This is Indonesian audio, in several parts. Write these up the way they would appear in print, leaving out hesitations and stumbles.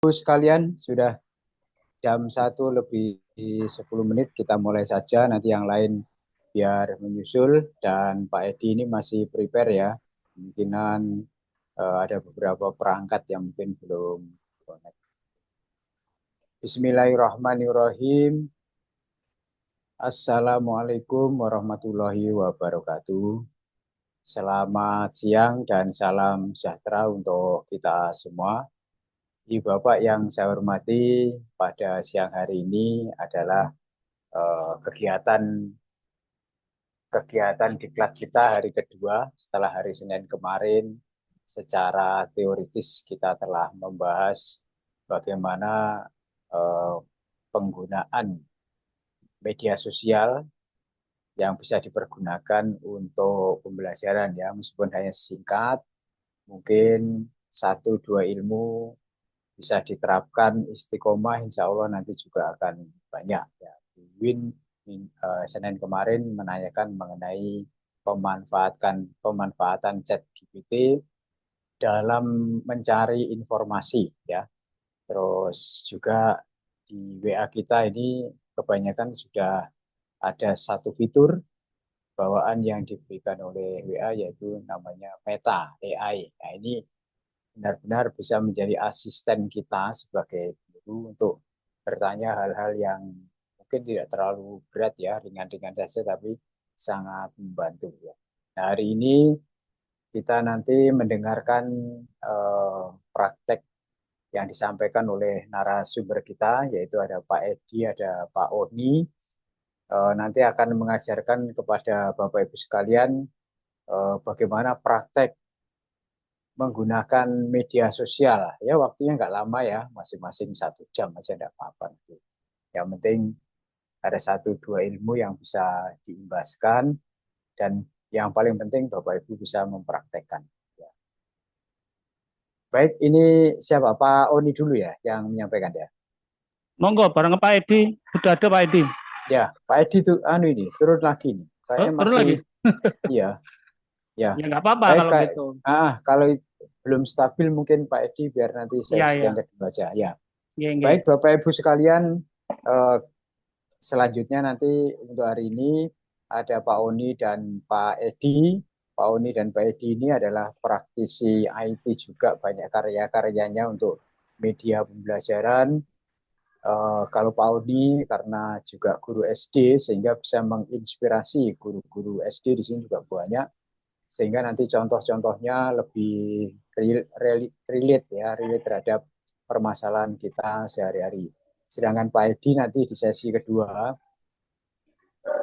Sekalian, sudah jam 1 lebih 10 menit, kita mulai saja. Nanti yang lain biar menyusul. Dan Pak Edi ini masih prepare ya. Kemungkinan ada beberapa perangkat yang mungkin belum connect. Bismillahirrahmanirrahim. Assalamualaikum warahmatullahi wabarakatuh. Selamat siang dan salam sejahtera untuk kita semua. Bapak yang saya hormati, pada siang hari ini adalah kegiatan kegiatan diklat kita hari kedua setelah hari Senin kemarin. Secara teoritis kita telah membahas bagaimana eh, penggunaan media sosial yang bisa dipergunakan untuk pembelajaran ya, meskipun hanya singkat, mungkin satu dua ilmu bisa diterapkan istiqomah, insya Allah nanti juga akan banyak ya. Win Senin kemarin menanyakan mengenai pemanfaatan chat GPT dalam mencari informasi ya. Terus juga di WA kita ini kebanyakan sudah ada satu fitur bawaan yang diberikan oleh WA, yaitu namanya Meta AI. Nah, ini benar-benar bisa menjadi asisten kita sebagai guru untuk bertanya hal-hal yang mungkin tidak terlalu berat ya, ringan-ringan saja tapi sangat membantu ya. Nah, hari ini kita nanti mendengarkan praktek yang disampaikan oleh narasumber kita, yaitu ada Pak Edi, ada Pak Oni. Nanti akan mengajarkan kepada Bapak Ibu sekalian bagaimana praktek menggunakan media sosial. Ya, waktunya nggak lama ya, masing-masing 1 jam aja nggak apa-apa. Yang penting ada satu dua ilmu yang bisa diimbaskan, dan yang paling penting Bapak Ibu bisa mempraktekkan. Ya. Baik, ini siapa? Pak Oni dulu ya yang menyampaikan ya. Monggo bareng Pak Edi. Sudah ada Pak Edi. Ya, Pak Edi tuh anu ini turun lagi nih. Oh, Kayaknya terus masih, lagi. iya, ya. Ya nggak apa-apa Baik, kalau Kak. gitu. Kalau belum stabil mungkin Pak Edi biar nanti Iya, sesi yang iya. kedua aja. Ya. Iya, Baik, iya. Bapak Ibu sekalian, eh, selanjutnya nanti untuk hari ini ada Pak Oni dan Pak Edi. Pak Oni dan Pak Edi ini adalah praktisi IT juga, banyak karya-karyanya untuk media pembelajaran. Kalau Pak Oni karena juga guru SD sehingga bisa menginspirasi guru-guru SD di sini juga banyak, sehingga nanti contoh-contohnya lebih relate ya, relate terhadap permasalahan kita sehari-hari. Sedangkan Pak Edi nanti di sesi kedua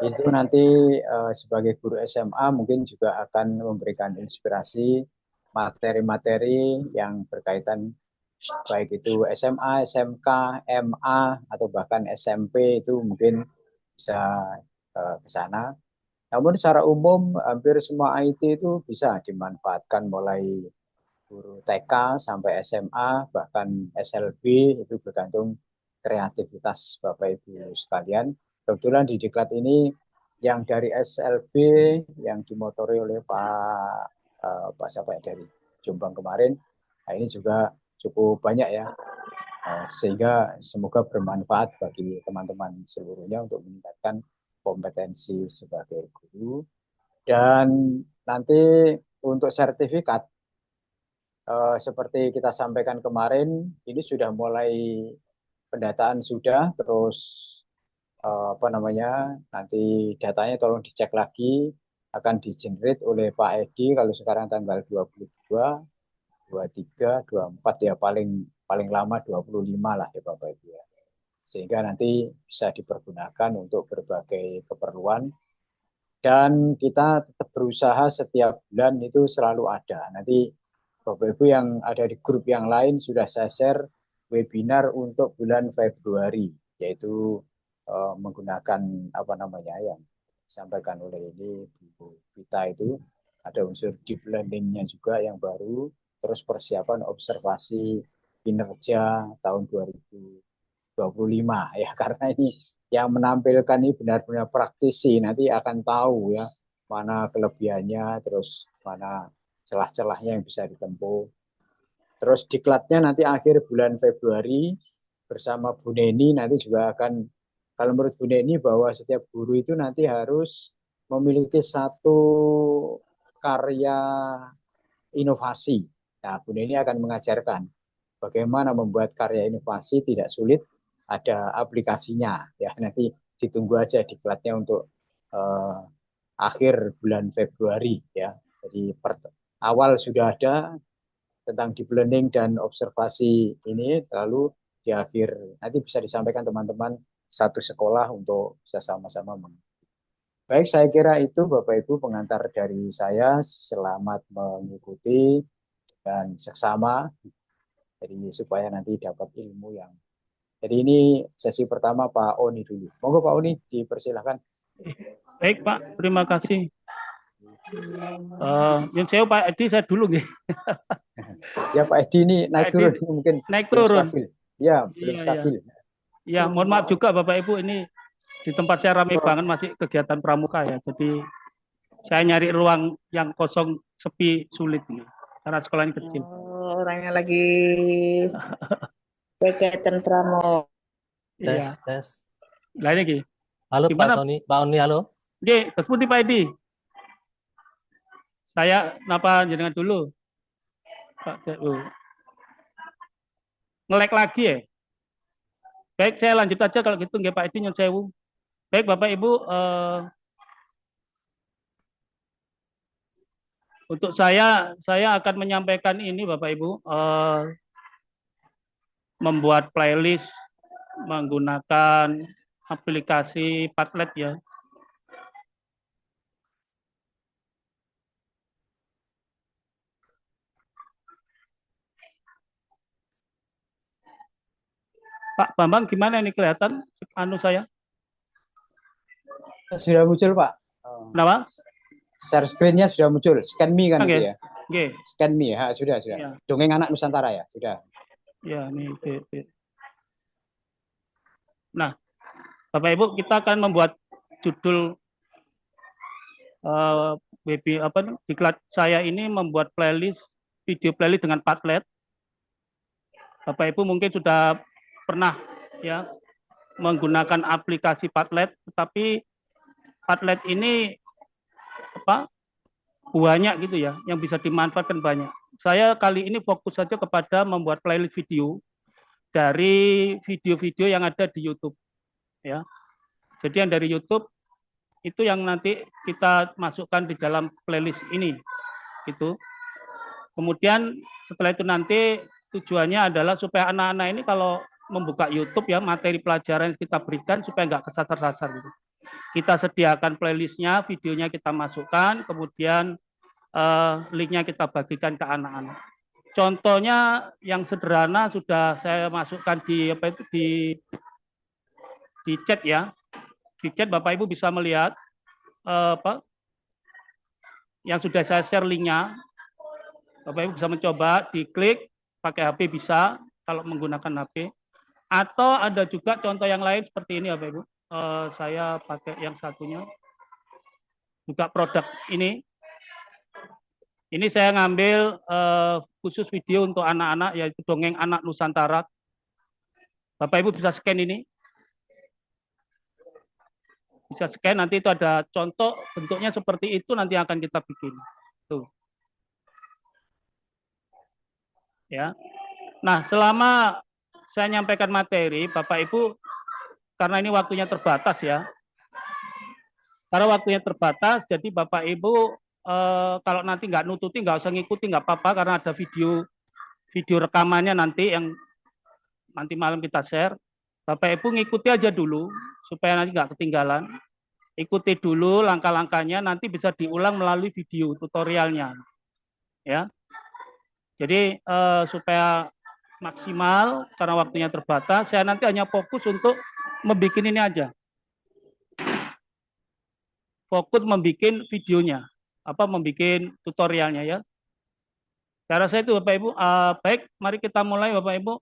itu nanti sebagai guru SMA mungkin juga akan memberikan inspirasi materi-materi yang berkaitan, baik itu SMA, SMK, MA, atau bahkan SMP, itu mungkin bisa ke sana. Namun secara umum hampir semua IT itu bisa dimanfaatkan, mulai guru TK sampai SMA, bahkan SLB, itu bergantung kreativitas Bapak Ibu sekalian. Kebetulan di diklat ini yang dari SLB yang dimotori oleh Pak siapa ya, dari Jombang kemarin, nah ini juga cukup banyak ya. Sehingga semoga bermanfaat bagi teman-teman seluruhnya untuk meningkatkan kompetensi sebagai guru. Dan nanti untuk sertifikat, seperti kita sampaikan kemarin, ini sudah mulai pendataan sudah, terus apa namanya, nanti datanya tolong dicek lagi, akan di-generate oleh Pak Edi kalau sekarang tanggal 22, 23, 24 ya, paling paling lama 25 lah ya Bapak Ibu ya. Sehingga nanti bisa dipergunakan untuk berbagai keperluan, dan kita tetap berusaha setiap bulan itu selalu ada. Nanti Bapak Ibu yang ada di grup yang lain sudah saya share webinar untuk bulan Februari, yaitu menggunakan apa namanya yang disampaikan oleh ini Bu Vita, itu ada unsur deep learning-nya juga yang baru, terus persiapan observasi kinerja tahun 2025 ya, karena ini yang menampilkan ini benar-benar praktisi, nanti akan tahu ya mana kelebihannya, terus mana celah-celahnya yang bisa ditempuh. Terus diklatnya nanti akhir bulan Februari bersama Bu Neni nanti juga akan, kalau menurut Bu Neni bahwa setiap guru itu nanti harus memiliki satu karya inovasi. Nah, Bu Neni akan mengajarkan bagaimana membuat karya inovasi tidak sulit, ada aplikasinya. Ya, nanti ditunggu aja diklatnya untuk eh, akhir bulan Februari ya. Jadi awal sudah ada tentang deep learning dan observasi ini, lalu di akhir nanti bisa disampaikan teman-teman satu sekolah untuk bisa sama-sama. Baik, saya kira itu Bapak Ibu pengantar dari saya. Selamat mengikuti dan seksama, jadi supaya nanti dapat ilmu yang. Jadi ini sesi pertama Pak Oni dulu. Monggo Pak Oni dipersilahkan. Baik Pak, terima kasih. Yang saya Pak Edi saya dulu nih. Ya Pak Edi ini naik Pak Edi turun mungkin naik belum turun. stabil. Ya, belum Iya, iya. stabil. Ya, mohon maaf juga Bapak Ibu, ini di tempat saya ramai banget, masih kegiatan pramuka ya. Jadi saya nyari ruang yang kosong, sepi, sulit ini. Karena sekolahnya kecil. Oh, orangnya lagi kegiatan pramuka. Iya. Tes. Lainnya Ki. Halo Gimana? Pak Oni, halo. Oke, tersebut Pak Edi. Saya napa jenengan dulu? Pak DU. Ngelek lagi ya? Baik, saya lanjut aja kalau gitu nggih Pak Edi nyun sewu. Baik Bapak Ibu, untuk saya akan menyampaikan ini Bapak Ibu, membuat playlist menggunakan aplikasi Padlet ya. Pak Bambang gimana ini kelihatan anu saya? Sudah muncul Pak. Kenapa? Share screen-nya sudah muncul. Scan me kan Oke. itu ya. Oke. Scan me ya, sudah. Ya. Dongeng Anak Nusantara ya, sudah. Ya, ini. Nah, Bapak Ibu, kita akan membuat judul diklat saya ini membuat video playlist dengan Padlet. Bapak Ibu mungkin sudah pernah ya menggunakan aplikasi Padlet, tetapi Padlet ini banyak gitu ya, yang bisa dimanfaatkan banyak. Saya kali ini fokus saja kepada membuat playlist video dari video-video yang ada di YouTube ya. Jadi yang dari YouTube itu yang nanti kita masukkan di dalam playlist ini gitu. Kemudian setelah itu nanti tujuannya adalah supaya anak-anak ini kalau membuka YouTube ya, materi pelajaran yang kita berikan supaya nggak kesasar-sasar gitu. Kita sediakan playlistnya, videonya kita masukkan, kemudian linknya kita bagikan ke anak-anak. Contohnya yang sederhana sudah saya masukkan di chat ya. Di chat Bapak Ibu bisa melihat yang sudah saya share linknya. Bapak Ibu bisa mencoba, diklik pakai HP bisa kalau menggunakan HP. Atau ada juga contoh yang lain seperti ini Bapak Ibu. Saya pakai yang satunya. Buka produk ini. Ini saya ngambil khusus video untuk anak-anak, yaitu Dongeng Anak Nusantara. Bapak Ibu bisa scan ini. Bisa scan, nanti itu ada contoh bentuknya seperti itu nanti akan kita bikin. Tuh. Ya. Nah, selama saya nyampaikan materi, Bapak Ibu, karena ini waktunya terbatas ya. Karena waktunya terbatas, jadi Bapak Ibu kalau nanti nggak nututi, nggak usah ngikuti, nggak apa-apa, karena ada video rekamannya nanti yang nanti malam kita share. Bapak Ibu ngikuti aja dulu, supaya nanti nggak ketinggalan. Ikuti dulu langkah-langkahnya, nanti bisa diulang melalui video tutorialnya. Ya. Jadi supaya maksimal, karena waktunya terbatas, saya nanti hanya fokus untuk membuat ini aja. Fokus membuat videonya, membuat tutorialnya ya. Saya rasa itu Bapak Ibu. Baik, mari kita mulai Bapak Ibu.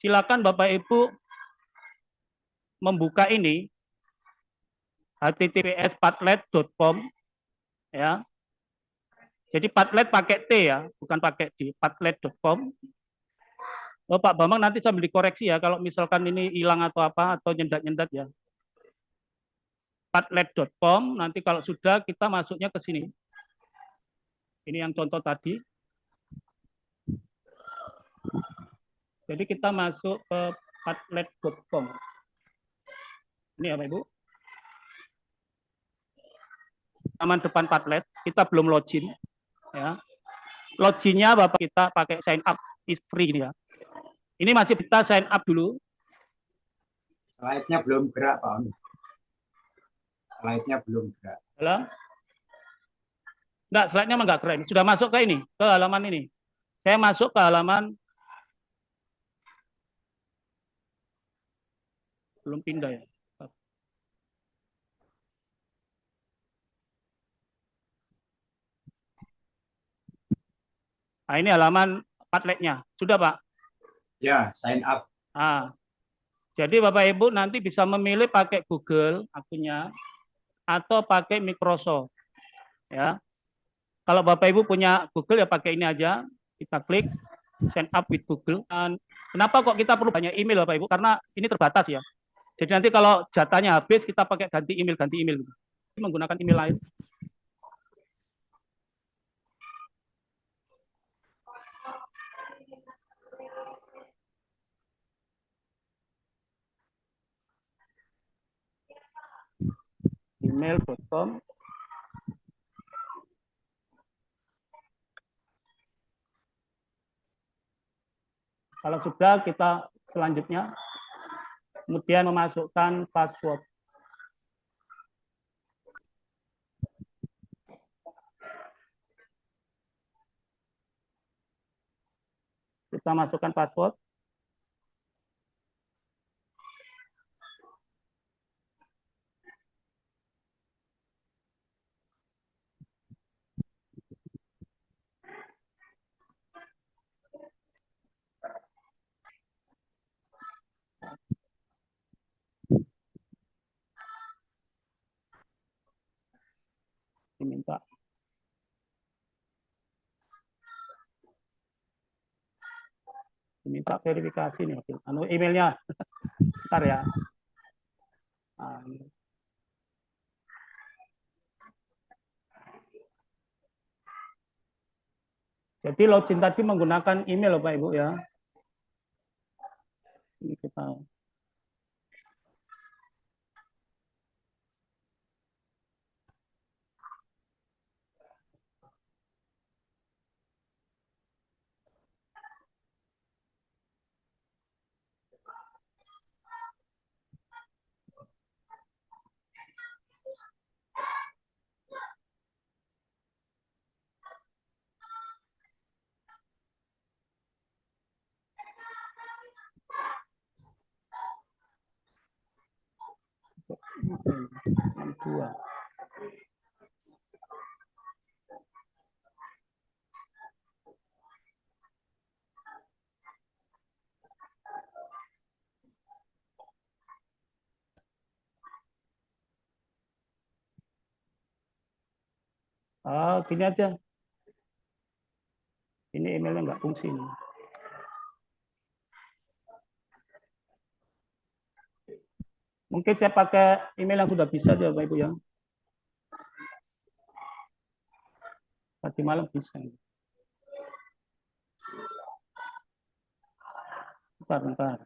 Silakan Bapak Ibu membuka ini https.padlet.com ya. Jadi Padlet pakai T ya, bukan pakai D. Padlet.com. Oh, Pak Bambang nanti sambil dikoreksi ya kalau misalkan ini hilang atau apa atau nyendat-nyendat ya. Padlet.com, nanti kalau sudah kita masuknya ke sini. Ini yang contoh tadi. Jadi kita masuk ke padlet.com. Ini ya Pak Ibu. Halaman depan Padlet, kita belum login. Ya. Loginnya Bapak kita pakai sign up is free ini ya. Ini masih kita sign up dulu. Slide-nya belum gerak, Pak Oni. Slide-nya belum gerak. Halo? Enggak, slide-nya enggak keren. Sudah masuk ke ini, ke halaman ini. Saya masuk ke halaman belum pindah ya. Nah, ini halaman Padletnya. Sudah, Pak? Ya, sign up. Nah, jadi Bapak Ibu nanti bisa memilih pakai Google akunnya atau pakai Microsoft. Ya. Kalau Bapak Ibu punya Google ya pakai ini aja. Kita klik sign up with Google. Dan kenapa kok kita perlu banyak email Bapak Ibu? Karena ini terbatas ya. Jadi nanti kalau jatahnya habis kita pakai ganti email. Menggunakan email lain. Email.com. Kalau sudah kita selanjutnya kemudian memasukkan password. Kita masukkan password. Diminta verifikasi nih emailnya. Bentar ya. Nah, jadi login tadi menggunakan email Bapak Ibu ya. Ini kita dua. Gini aja. Ini emailnya nggak fungsi. Mungkin saya pakai email yang sudah bisa aja Bapak Ibu ya. Tadi malam bisa. Bentar.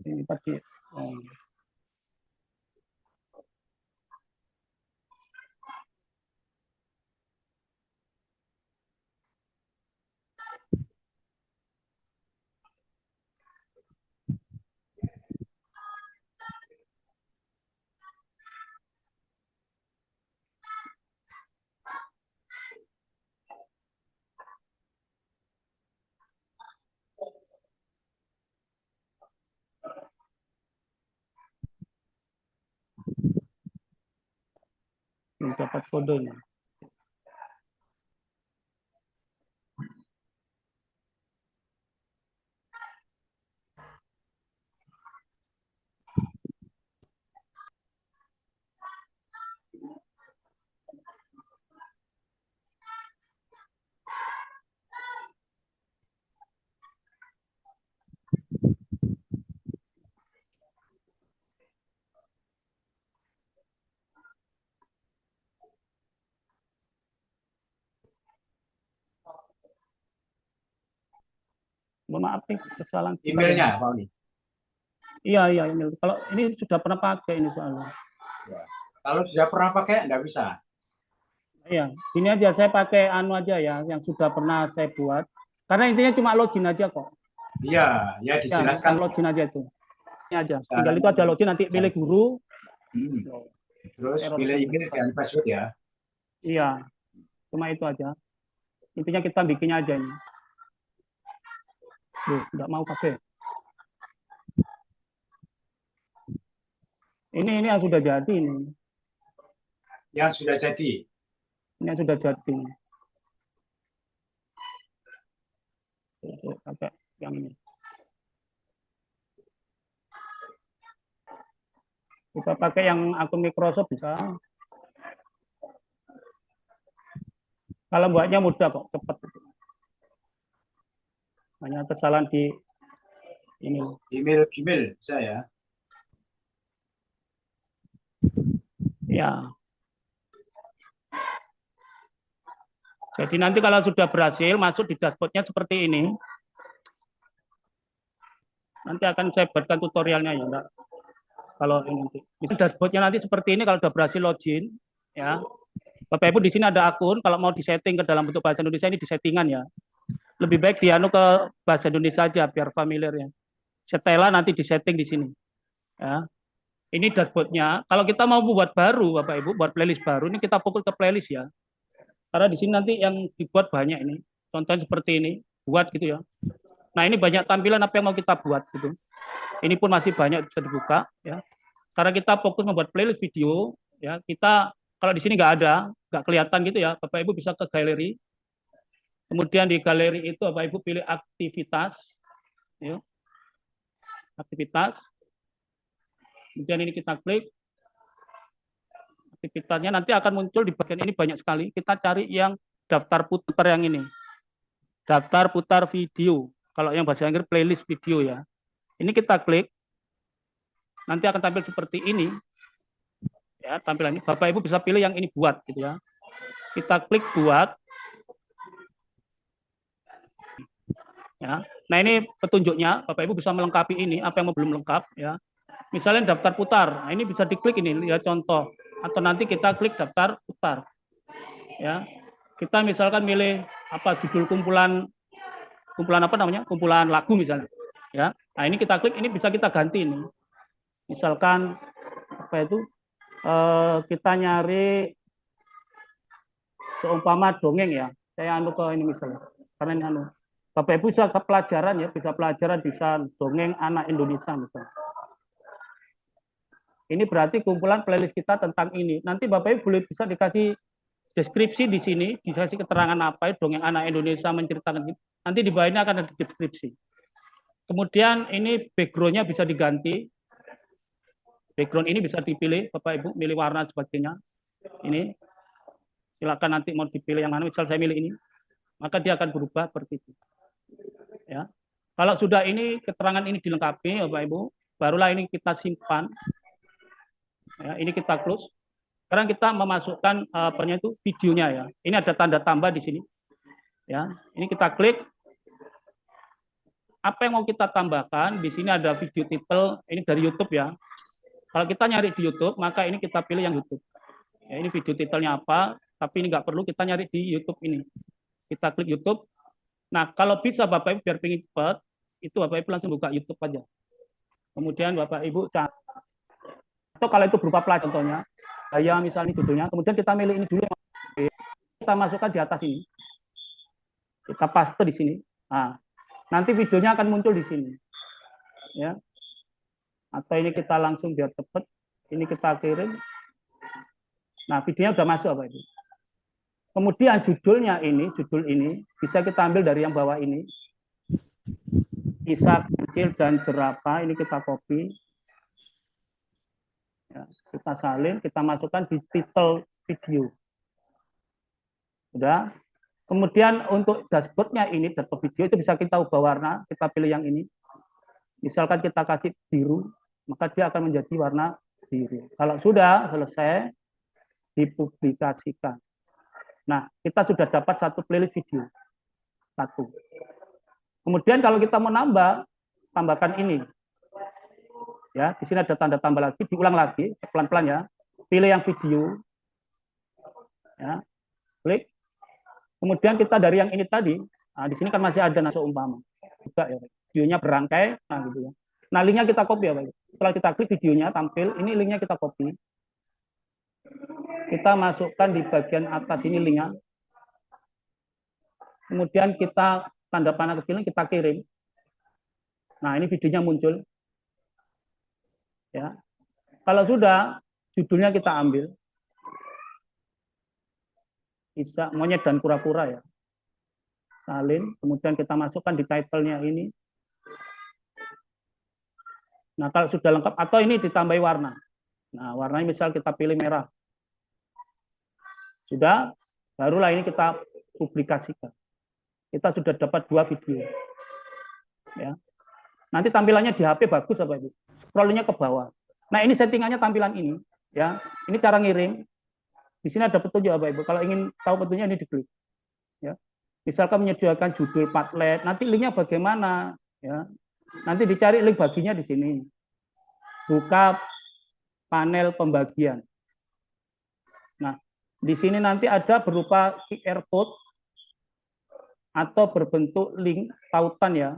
Ini tadi. dapat kodenya. Mohon maaf nih, kesalahan. Emailnya, Pak Oni. Iya, email. Kalau ini sudah pernah pakai ini soalnya. Ya. Kalau sudah pernah pakai, nggak bisa. Iya, ini aja saya pakai anu aja ya, yang sudah pernah saya buat. Karena intinya cuma login aja kok. Iya, ya Ya, dijelaskan. login aja itu. Ini aja. Nah, Tinggal itu aja login, nanti pilih guru. Terus pilih email dan password ya. Iya, cuma itu aja. Intinya kita bikinnya aja ini. Nggak mau pakai. Ini yang sudah jadi ini. Yang sudah jadi. Ini yang sudah jadi. Saya pakai yang ini. Kita pakai yang akun Microsoft bisa. Kalau buatnya mudah kok, cepat. Hanya kesalahan di ini. Email Gmail saya. Ya. Jadi nanti kalau sudah berhasil masuk di dashboardnya seperti ini, nanti akan saya buatkan tutorialnya ya, enggak? Kalau ini nanti, itu dashboardnya nanti seperti ini kalau sudah berhasil login, ya. Bapak Ibu di sini ada akun, kalau mau disetting ke dalam bentuk bahasa Indonesia ini di settingan ya. Lebih baik dianu ke bahasa Indonesia aja biar familiar ya. Setelah nanti disetting di sini. Ya. Ini dashboardnya. Kalau kita mau buat baru, Bapak Ibu, buat playlist baru, ini kita fokus ke playlist ya. Karena di sini nanti yang dibuat banyak ini. Contohnya seperti ini, buat gitu ya. Nah ini banyak tampilan apa yang mau kita buat gitu. Ini pun masih banyak bisa dibuka ya. Karena kita fokus membuat playlist video ya. Kita kalau di sini nggak kelihatan gitu ya. Bapak Ibu bisa ke galeri. Kemudian di galeri itu Bapak Ibu pilih aktivitas, ya. Aktivitas. Kemudian ini kita klik. Aktivitasnya nanti akan muncul di bagian ini banyak sekali. Kita cari yang daftar putar yang ini. Daftar putar video. Kalau yang bahasa Inggris playlist video ya. Ini kita klik. Nanti akan tampil seperti ini. Ya, tampilan ini. Bapak Ibu bisa pilih yang ini buat gitu ya. Kita klik buat. Ya. Nah, ini petunjuknya. Bapak Ibu bisa melengkapi ini apa yang belum lengkap ya. Misalnya daftar putar. Nah, ini bisa diklik ini lihat contoh atau nanti kita klik daftar putar. Ya. Kita misalkan milih apa judul kumpulan apa namanya? Kumpulan lagu misalnya. Ya. Nah, ini kita klik, ini bisa kita ganti ini. Misalkan apa itu? Kita nyari seumpama dongeng ya. Saya anu ke ini misalnya. Karena ini anu. Bapak Ibu bisa ke pelajaran ya, bisa pelajaran bisa dongeng anak Indonesia misalnya. Ini berarti kumpulan playlist kita tentang ini. Nanti Bapak Ibu boleh bisa dikasih deskripsi di sini, dikasih keterangan apa itu dongeng anak Indonesia menceritakan itu. Nanti di bawah ini akan ada deskripsi. Kemudian ini background-nya bisa diganti. Background ini bisa dipilih, Bapak Ibu, milih warna sebagainya. Ini silakan nanti mau dipilih yang mana. Misal saya milih ini, maka dia akan berubah seperti itu. Ya, kalau sudah ini keterangan ini dilengkapi, Bapak Ibu, barulah ini kita simpan. Ya, ini kita close. Sekarang kita memasukkan apanya itu videonya ya. Ini ada tanda tambah di sini. Ya, ini kita klik. Apa yang mau kita tambahkan? Di sini ada video title. Ini dari YouTube ya. Kalau kita nyari di YouTube, maka ini kita pilih yang YouTube. Ya, ini video titelnya apa? Tapi ini nggak perlu kita nyari di YouTube ini. Kita klik YouTube. Nah, kalau bisa Bapak Ibu biar pengen cepat, itu Bapak Ibu langsung buka YouTube aja. Kemudian Bapak Ibu cari. Atau kalau itu berupa pelajaran contohnya, saya misalnya judulnya, kemudian kita milih ini dulu, kita masukkan di atas ini, kita paste di sini. Nah, nanti videonya akan muncul di sini, ya. Atau ini kita langsung biar cepat, ini kita kirim, Nah, videonya sudah masuk Bapak Ibu. Kemudian judul ini bisa kita ambil dari yang bawah ini. Kisah kecil dan jerapah, ini kita copy. Ya, kita salin, kita masukkan di title video. Sudah. Kemudian untuk dashboardnya ini, dashboard video itu bisa kita ubah warna, kita pilih yang ini. Misalkan kita kasih biru, maka dia akan menjadi warna biru. Kalau sudah selesai, dipublikasikan. Nah, kita sudah dapat satu playlist video. Satu. Kemudian kalau kita mau tambahkan ini. Ya, di sini ada tanda tambah lagi, diulang lagi, pelan-pelan ya. Pilih yang video. Ya, klik. Kemudian kita dari yang ini tadi, nah di sini kan masih ada nasi umpama. Juga ya, videonya berangkai, nah gitu ya. Nah, linknya kita copy ya, Pak. Setelah kita klik videonya tampil, ini linknya kita copy. Kita masukkan di bagian atas ini linknya. Kemudian kita tanda panah kecil ini kita kirim. Nah, ini videonya muncul. Ya. Kalau sudah, judulnya kita ambil. Bisa monyet dan kura-kura ya. Salin, kemudian kita masukkan di title-nya ini. Nah, kalau sudah lengkap, atau ini ditambahi warna. Nah, warnanya misal kita pilih merah. Sudah, barulah ini kita publikasikan. Kita sudah dapat 2 video. Ya. Nanti tampilannya di HP bagus Bapak Ibu. Scrollnya ke bawah. Nah, ini settingannya tampilan ini. Ya, ini cara ngirim. Di sini ada petunjuk Bapak Ibu. Kalau ingin tahu petunjuknya ini diklik. Ya. Misalkan menyediakan judul Padlet, nanti linknya bagaimana? Ya. Nanti dicari link baginya di sini. Buka panel pembagian. Nah, di sini nanti ada berupa QR code atau berbentuk link tautan ya.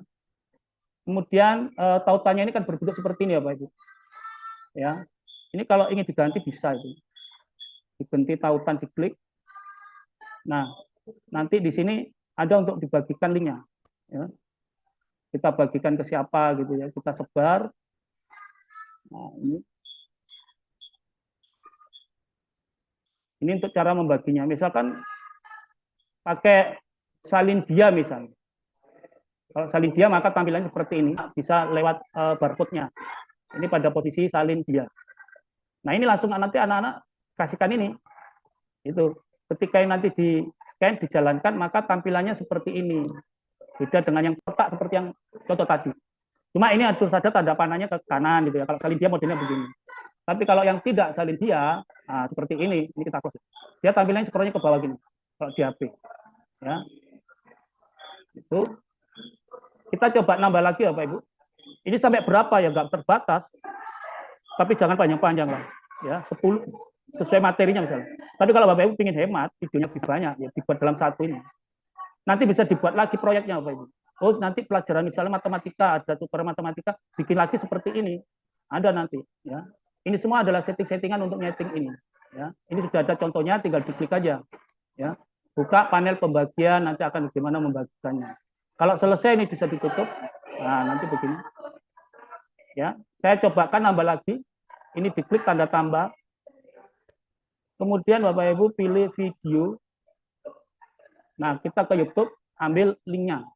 Kemudian tautannya ini kan berbentuk seperti ini ya Bapak Ibu. Ya. Ini kalau ingin diganti bisa itu. Diganti tautan, diklik. Nah, nanti di sini ada untuk dibagikan linknya. Ya. Kita bagikan ke siapa gitu ya, kita sebar. Nah, ini untuk cara membaginya. Misalkan pakai salin dia misalnya. Kalau salin dia maka tampilannya seperti ini, bisa lewat barcode-nya. Ini pada posisi salin dia. Nah, ini langsung nanti anak-anak kasihkan ini. Itu ketika nanti di scan dijalankan maka tampilannya seperti ini. Beda dengan yang kotak seperti yang contoh tadi. Cuma ini atur saja tanda panahnya ke kanan gitu ya. Kalau salin dia modelnya begini. Tapi kalau yang tidak salin dia, nah, seperti ini kita close. Dia tampilannya scrollnya ke bawah gini. Kalau di HP. Ya. Itu. Kita coba nambah lagi ya Bapak Ibu. Ini sampai berapa ya? Nggak terbatas. Tapi jangan panjang-panjang lah. Ya, 10 sesuai materinya misalnya. Tapi kalau Bapak Ibu ingin hemat, videonya lebih banyak, ya dibuat dalam satu ini. Nanti bisa dibuat lagi proyeknya Bapak Ibu. Oh, nanti pelajaran misalnya matematika, ada tutor matematika, bikin lagi seperti ini. Ada nanti. Ya. Ini semua adalah setting-settingan untuk nyeting ini. Ya. Ini sudah ada contohnya, tinggal diklik aja. Ya. Buka panel pembagian, nanti akan bagaimana membagikannya. Kalau selesai ini bisa ditutup. Nah, nanti begini. Ya, saya cobakan nambah lagi. Ini diklik tanda tambah. Kemudian Bapak Ibu pilih video. Nah, kita ke YouTube, ambil linknya.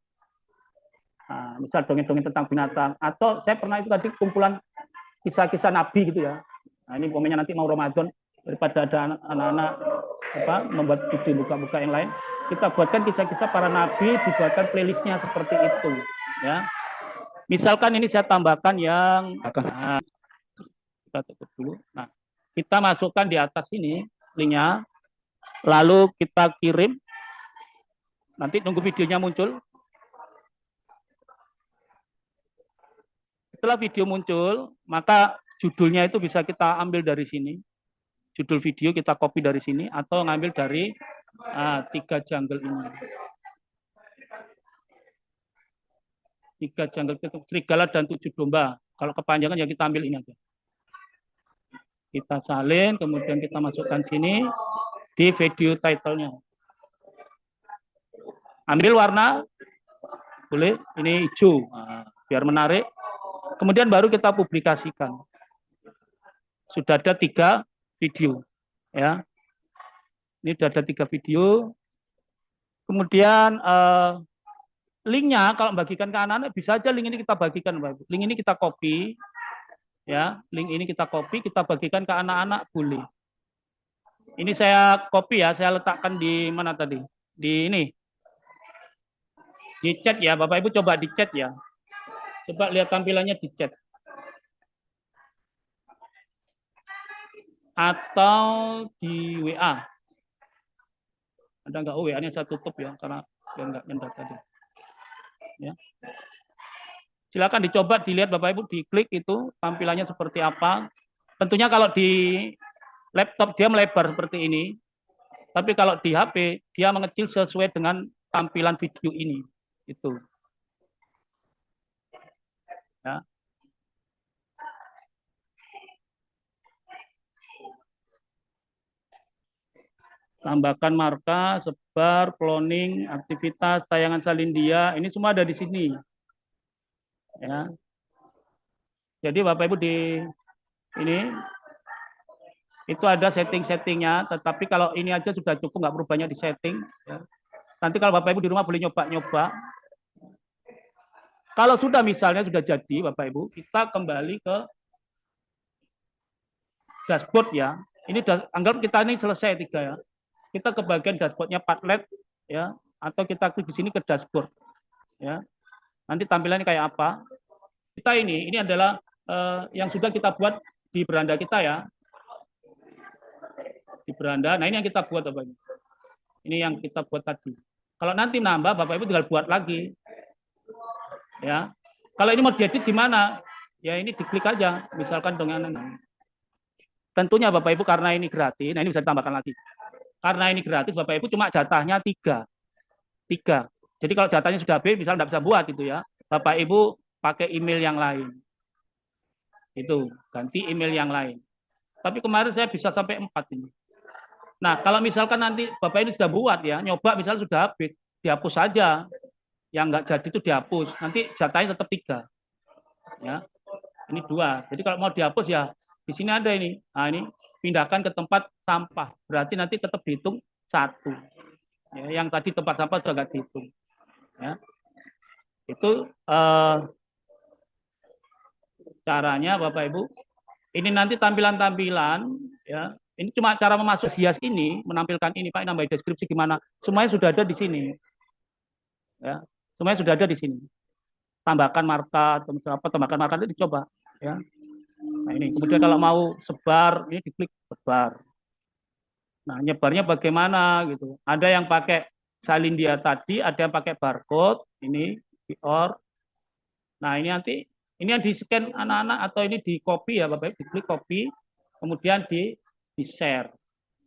Nah, misal dongeng-dongeng tentang binatang. Atau saya pernah itu tadi kumpulan kisah-kisah Nabi gitu ya. Nah, ini momennya nanti mau Ramadan, daripada ada anak-anak membuat video buka-buka yang lain. Kita buatkan kisah-kisah para nabi, dibuatkan playlistnya seperti itu. Ya. Misalkan ini saya tambahkan yang kita tutup dulu. Nah, kita masukkan di atas ini linknya, lalu kita kirim. Nanti tunggu videonya muncul. Setelah video muncul, maka judulnya itu bisa kita ambil dari sini. Judul video kita copy dari sini atau ngambil dari 3 jungle ini. 3 jungle itu serigala dan 7 domba. Kalau kepanjangan ya kita ambil ini aja. Kita salin, kemudian kita masukkan sini di video title-nya. Ambil warna, boleh, ini hijau, biar menarik. Kemudian baru kita publikasikan. Sudah ada 3 video, ya. Ini sudah ada 3 video. Kemudian linknya kalau bagikan ke anak-anak bisa aja link ini kita bagikan, Bapak Ibu. Link ini kita copy, ya. Link ini kita copy, kita bagikan ke anak-anak boleh. Ini saya copy ya, saya letakkan di mana tadi? Di ini. Di chat ya, Bapak Ibu coba di chat ya. Coba lihat tampilannya di chat. Atau di WA. Ada nggak? Oh, WA-nya saya tutup ya, karena biar nggak nyendat tadi. Ya. Silakan dicoba, dilihat Bapak Ibu, diklik itu tampilannya seperti apa. Tentunya kalau di laptop dia melebar seperti ini. Tapi kalau di HP dia mengecil sesuai dengan tampilan video ini. Itu. Ya. Tambahkan marka, sebar, cloning, aktivitas, tayangan Salindia, ini semua ada di sini. Ya. Jadi Bapak Ibu di ini itu ada setting-settingnya, tetapi kalau ini aja sudah cukup, nggak perlu banyak di setting. Ya. Nanti kalau Bapak Ibu di rumah boleh nyoba-nyoba. Kalau sudah misalnya sudah jadi Bapak Ibu, kita kembali ke dashboard ya. Ini anggap kita ini selesai 3 ya. Kita ke bagian dashboardnya Padlet ya, atau kita klik di sini ke dashboard ya. Nanti tampilannya kayak apa? Kita ini adalah yang sudah kita buat di beranda kita ya. Di beranda. Nah, ini yang kita buat Bapak Ibu. Ini yang kita buat tadi. Kalau nanti nambah Bapak Ibu tinggal buat lagi. Ya. Kalau ini mau diedit di mana? Ya ini diklik aja, misalkan dengan tentunya Bapak Ibu karena ini gratis. Nah, ini bisa ditambahkan lagi. Karena ini gratis Bapak Ibu cuma jatahnya 3. Jadi kalau jatahnya sudah habis, misalnya nggak bisa buat itu ya. Bapak Ibu pakai email yang lain. Itu, ganti email yang lain. Tapi kemarin saya bisa sampai 4 ini. Nah, kalau misalkan nanti Bapak ini sudah buat ya, nyoba misalnya sudah habis, dihapus saja. Yang nggak jadi itu dihapus. Nanti jatahnya tetap 3. Ya. Ini 2. Jadi kalau mau dihapus ya, di sini ada ini. Nah, ini pindahkan ke tempat sampah. Berarti nanti tetap dihitung 1. Ya, yang tadi tempat sampah sudah nggak dihitung. Ya. Itu caranya Bapak Ibu. Ini nanti tampilan-tampilan ya. Ini cuma cara memasuk hias ini, menampilkan ini Pak, nambah deskripsi gimana. Semuanya sudah ada di sini. Ya. Semuanya sudah ada di sini. Tambahkan marka atau apa, tambahkan marka itu dicoba ya. Nah, ini kemudian kalau mau sebar, ini diklik sebar. Nah, nyebarnya bagaimana gitu. Ada yang pakai Salindia tadi, ada yang pakai barcode, ini QR. Nah, ini nanti ini yang di-scan anak-anak atau ini di-copy ya Bapak Ibu, diklik copy, kemudian di-share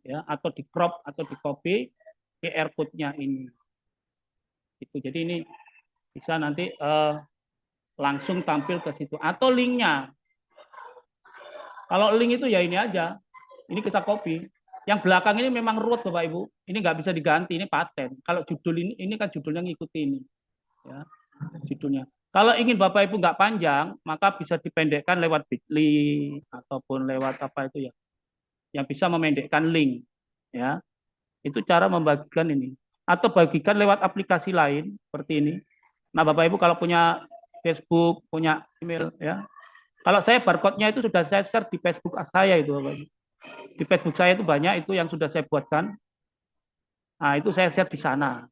ya, atau di-crop atau di-copy QR code-nya ini. Itu. Jadi ini bisa nanti langsung tampil ke situ atau linknya. Kalau link itu ya ini aja. Ini kita copy. Yang belakang ini memang root Bapak Ibu. Ini nggak bisa diganti, ini paten. Kalau judul ini kan judulnya ngikuti ini. Ya, judulnya. Kalau ingin Bapak Ibu nggak panjang, maka bisa dipendekkan lewat Bitly ataupun lewat apa itu ya. Yang bisa memendekkan link. Ya. Itu cara membagikan ini. Atau bagikan lewat aplikasi lain seperti ini. Nah, Bapak Ibu kalau punya Facebook, punya email ya. Kalau saya barcode-nya itu sudah saya share di Facebook saya itu Bapak Ibu. Di Facebook saya itu banyak itu yang sudah saya buatkan. Nah, itu saya share di sana.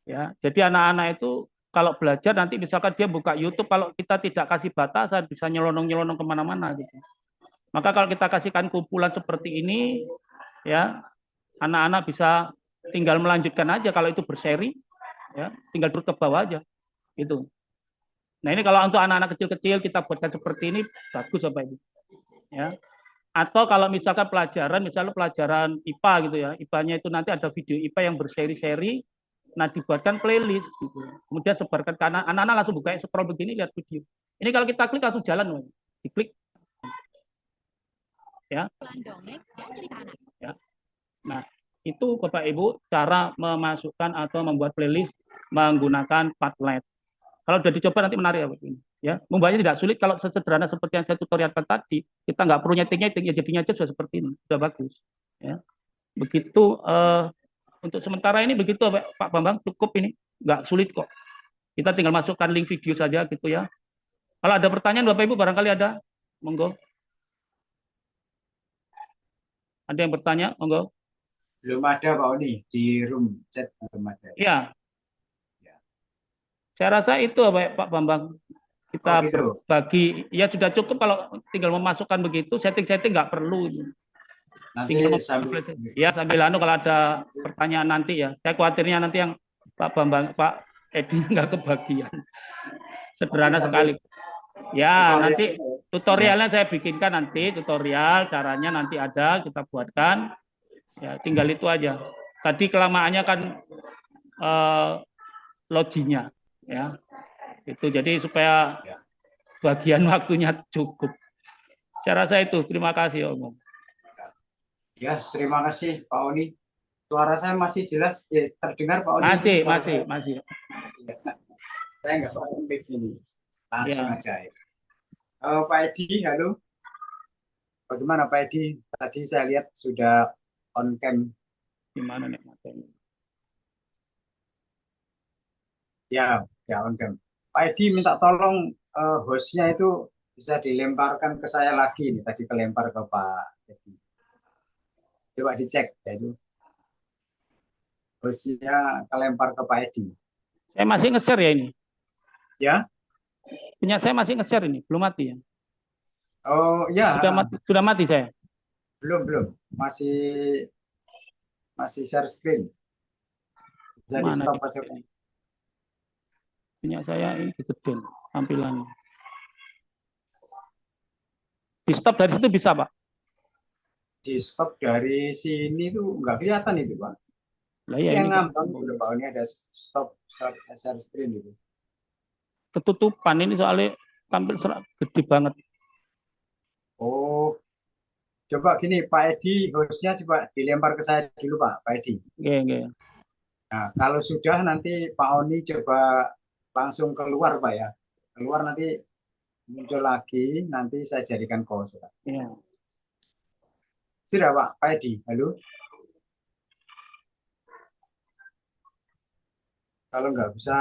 Ya, jadi anak-anak itu kalau belajar nanti misalkan dia buka YouTube, kalau kita tidak kasih batasan bisa nyelonong-nyelonong kemana-mana gitu. Maka kalau kita kasihkan kumpulan seperti ini, ya anak-anak bisa tinggal melanjutkan aja kalau itu berseri, ya tinggal turun ke bawah aja, gitu. Nah ini kalau untuk anak-anak kecil-kecil kita buatkan seperti ini bagus Bapak Ibu, ya. Atau kalau misalkan pelajaran, misalnya pelajaran IPA gitu ya, IPA-nya itu nanti ada video IPA yang berseri-seri. Nah, dibuatkan playlist gitu. Kemudian sebarkan ke anak-anak langsung buka scroll begini lihat video. Ini kalau kita klik langsung jalan, diklik. Ya. Ya. Nah, itu Bapak Ibu cara memasukkan atau membuat playlist menggunakan Padlet. Kalau sudah dicoba nanti menarik ya, ini. Ya, membuatnya tidak sulit kalau sesederhana seperti yang saya tutorialkan tadi. Kita nggak perlu nyeting-nyeting, ya jadinya aja sudah seperti ini, sudah bagus. Ya. Begitu untuk sementara ini begitu Pak Bambang, cukup ini, nggak sulit kok. Kita tinggal masukkan link video saja gitu ya. Kalau ada pertanyaan Bapak Ibu barangkali ada, monggo. Ada yang bertanya, monggo. Belum ada Pak Oni di room chat, belum ada. Ya, Ya. saya rasa itu Pak Bambang. Kita gitu. bagi, ya sudah cukup kalau tinggal memasukkan begitu, setting-setting nggak perlu. Nanti Tinggal sambil ya sambil kalau ada pertanyaan nanti ya. Saya khawatirnya nanti yang Pak Bambang, Pak Edi nggak kebagian. Sederhana sekali. Ya, nanti tutorialnya saya bikinkan nanti, tutorial caranya nanti ada, kita buatkan. Ya, tinggal itu aja. Tadi kelamaannya kan loginya, ya. Itu jadi supaya bagian waktunya cukup. Saya rasa itu. Terima kasih, Om. Ya, terima kasih Pak Oni. Suara saya masih jelas, terdengar Pak Oni? Masih. Saya nggak pakai mic ini. Langsung Ya. aja ya. Pak Edi, halo. Bagaimana Pak Edi? Tadi saya lihat sudah on cam. Gimana nih matanya? Ya on cam. Pak Edi minta tolong hostnya itu bisa dilemparkan ke saya lagi nih. Tadi kelempar ke Pak Edi. Coba dicek ya itu. Hostnya kelempar ke Pak Edi. Saya masih nge-share ya ini. Ya. Punya saya masih nge-share ini, belum mati ya? Oh ya. Sudah mati saya. Belum. Masih share screen. Jadi Mana stop aja. Punya saya ini gedein tampilannya. Di stop dari situ bisa, Pak? Di stop dari sini tuh nggak kelihatan itu, Pak. Lah ya, yang ini ngambang itu Pak, ini ada stop share screen itu. Ketutupan ini soalnya tampil gede banget. Oh, coba gini Pak Edi, hostnya coba dilempar ke saya dulu Pak Edi. Oke. Nah, kalau sudah nanti Pak Oni coba langsung keluar Pak ya. Keluar nanti muncul lagi, nanti saya jadikan host. Ya. Sudah Pak Edi, halo. Kalau nggak bisa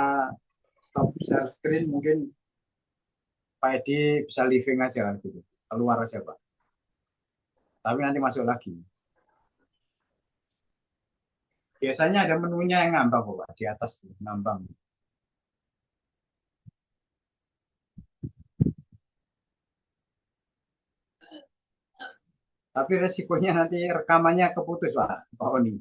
stop share screen, mungkin Pak Edi bisa living aja gitu. Keluar aja Pak. Tapi nanti masuk lagi. Biasanya ada menunya yang ngambang Pak, di atas tuh, ngambang. Tapi resikonya nanti rekamannya keputus Pak Oni.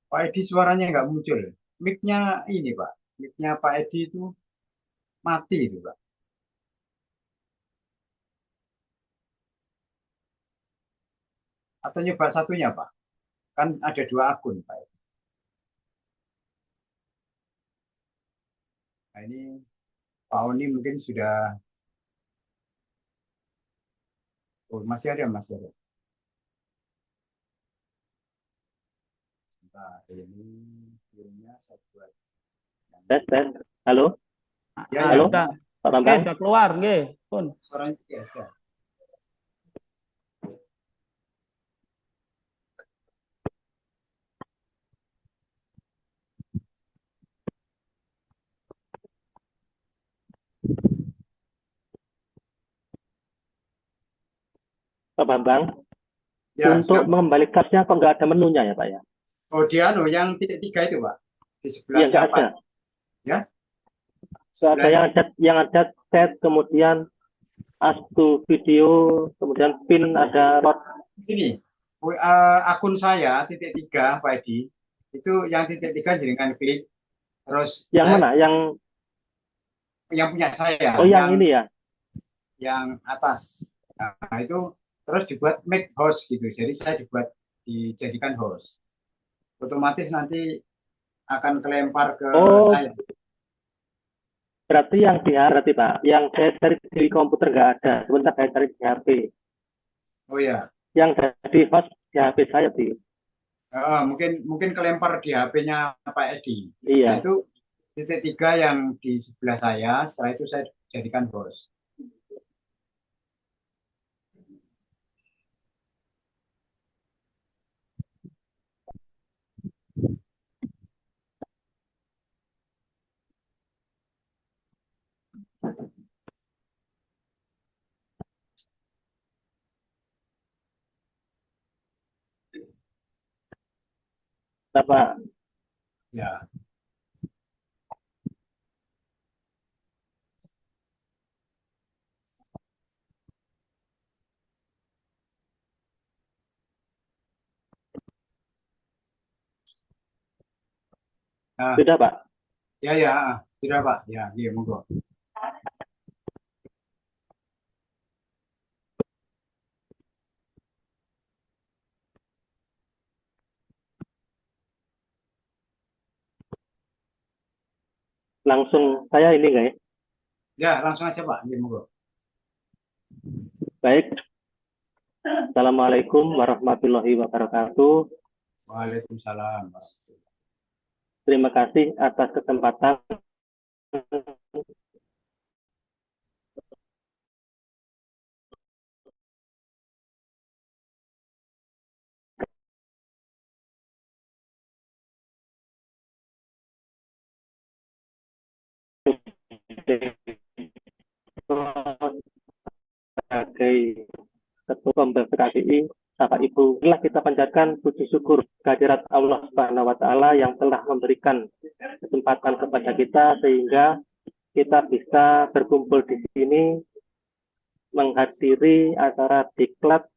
Pak Edi suaranya nggak muncul. Mic-nya ini Pak. Mic-nya Pak Edi itu mati itu Pak. Atau nyoba satunya Pak. Kan ada 2 akun Pak. Nah ini Pak Oni mungkin sudah. Oh masih ada. Nah, ini filmnya saya buat. Tes. Halo. Ya, Halo. Udah. Pak Bambang. Sudah keluar, nggih. Pun. Suaranya ada. Pak Bambang. Ya, untuk mengembalikannya kok nggak ada menunya ya Pak ya? Oh dia yang titik 3 itu Pak. Di sebelah Iya, nggak ada. Ya. Ada yang ada chat, kemudian astu video, kemudian pin ada lot. Ini akun saya titik 3 Pak Edi. Itu yang titik 3 dengan klik. Terus yang mana? Yang punya saya. Oh, yang ini ya. Yang atas. Nah, itu terus dibuat make host gitu. Jadi saya dijadikan host. Otomatis nanti akan kelempar ke saya. Berarti yang di berarti Pak, yang saya cari di komputer nggak ada. Sebentar saya cari di HP. Oh ya. Yang di host di HP saya sih. Mungkin kelempar di HP-nya Pak Edi. Iya. Nah, itu titik 3 yang di sebelah saya, setelah itu saya jadikan bos. Pak. Ya. Nah, Sudah, Pak. ya, sudah Pak. Ya, iya, monggo. Langsung saya ini nggak ya? Ya, langsung aja Pak. Iya, monggo. Baik. Assalamualaikum warahmatullahi wabarakatuh. Waalaikumsalam. Terima kasih atas kesempatan sebagai Ketua Pembina KPI, Bapak Ibu, telah kita panjatkan puji syukur kehadirat Allah Subhanahu wa taala yang telah memberikan kesempatan kepada kita sehingga kita bisa berkumpul di sini menghadiri acara diklat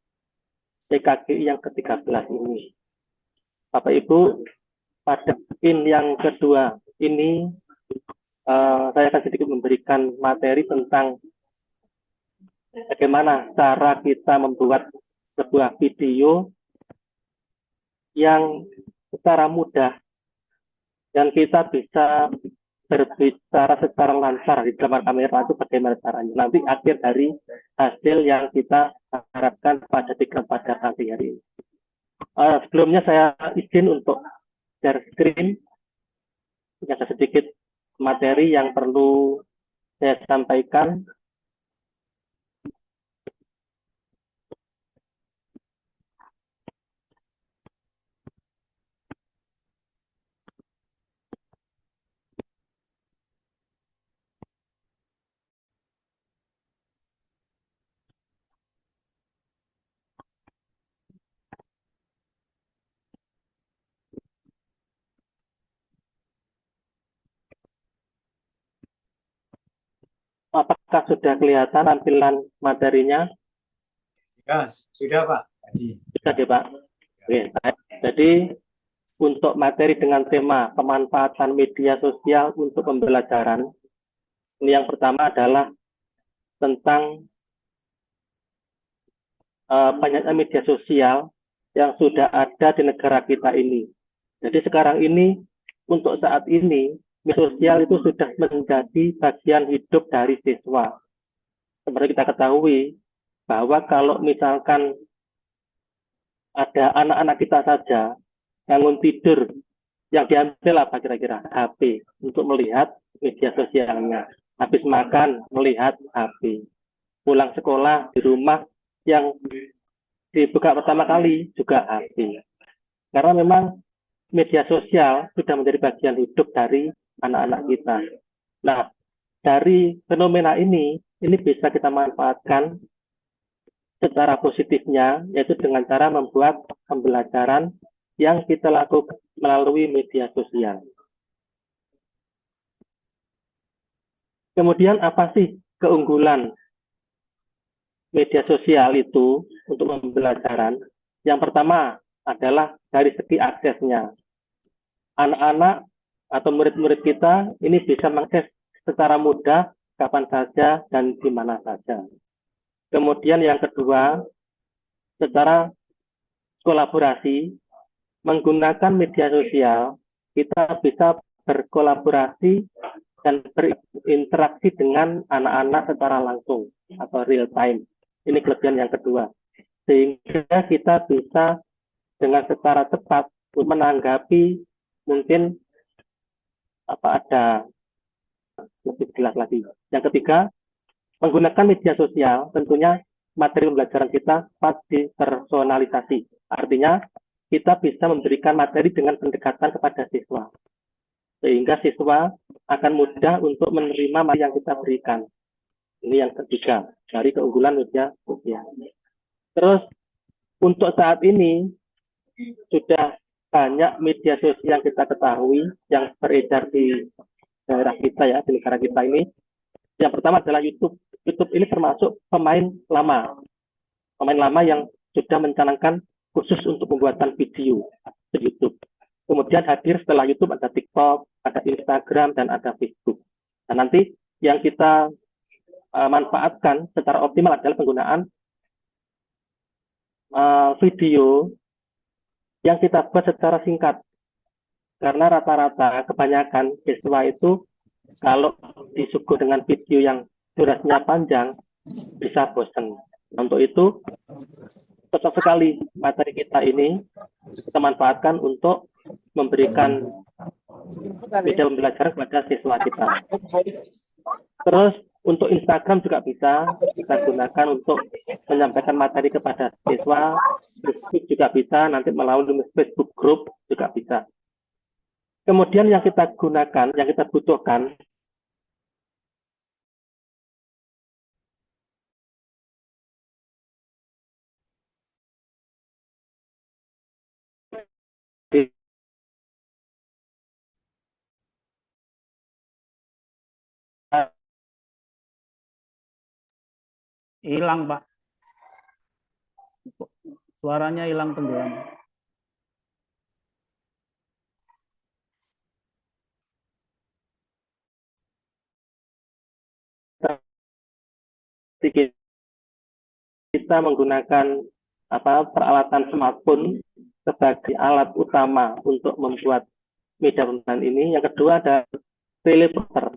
PKGI yang ke-13 ini. Bapak Ibu, pada poin yang kedua ini saya akan sedikit memberikan materi tentang bagaimana cara kita membuat sebuah video yang secara mudah dan kita bisa berbicara secara lancar di depan kamera itu bagaimana caranya. Nanti akhir dari hasil yang kita harapkan pada pagi hari ini. Sebelumnya saya izin untuk share screen. Ada sedikit materi yang perlu saya sampaikan. Apakah sudah kelihatan tampilan materinya? Ya, sudah Pak. Tadi. Sudah deh Pak. Oke, jadi untuk materi dengan tema pemanfaatan media sosial untuk pembelajaran, ini yang pertama adalah tentang banyaknya media sosial yang sudah ada di negara kita ini. Jadi sekarang ini, untuk saat ini, media sosial itu sudah menjadi bagian hidup dari siswa. Seperti kita ketahui, bahwa kalau misalkan ada anak-anak kita saja bangun tidur, yang diambil apa kira-kira? HP, untuk melihat media sosialnya. Habis makan, melihat HP. Pulang sekolah, di rumah, yang dibuka pertama kali juga HP. Karena memang media sosial sudah menjadi bagian hidup dari anak-anak kita. Nah, dari fenomena ini bisa kita manfaatkan secara positifnya, yaitu dengan cara membuat pembelajaran yang kita lakukan melalui media sosial. Kemudian apa sih keunggulan media sosial itu untuk pembelajaran? Yang pertama adalah dari segi aksesnya. Anak-anak atau murid-murid kita ini bisa mengakses secara mudah kapan saja dan di mana saja. Kemudian yang kedua, secara kolaborasi, menggunakan media sosial, kita bisa berkolaborasi dan berinteraksi dengan anak-anak secara langsung atau real time. Ini kelebihan yang kedua. Sehingga kita bisa dengan secara cepat menanggapi mungkin ada lebih jelas lagi. Yang ketiga, menggunakan media sosial tentunya materi pembelajaran kita pasti personalisasi. Artinya kita bisa memberikan materi dengan pendekatan kepada siswa. Sehingga siswa akan mudah untuk menerima materi yang kita berikan. Ini yang ketiga, dari keunggulan media sosial. Terus, untuk saat ini, sudah banyak media sosial yang kita ketahui, yang beredar di daerah kita ya, di negara kita ini. Yang pertama adalah YouTube. YouTube ini termasuk pemain lama yang sudah mencanangkan khusus untuk pembuatan video di YouTube. Kemudian hadir setelah YouTube ada TikTok, ada Instagram, dan ada Facebook. Nah, nanti yang kita manfaatkan secara optimal adalah penggunaan video yang kita buat secara singkat. Karena rata-rata kebanyakan siswa itu kalau disuguh dengan video yang durasinya panjang bisa bosan. Untuk itu cocok sekali materi kita ini kita manfaatkan untuk memberikan media pembelajaran kepada siswa kita. Terus untuk Instagram juga bisa kita gunakan untuk menyampaikan materi kepada siswa. Facebook juga bisa, nanti melalui Facebook group juga bisa. Kemudian yang kita gunakan, yang kita butuhkan, Hilang, Pak. Suaranya hilang tenggelam. kita menggunakan peralatan smartphone sebagai alat utama untuk membuat media pembelajaran ini. Yang kedua ada teleprompter.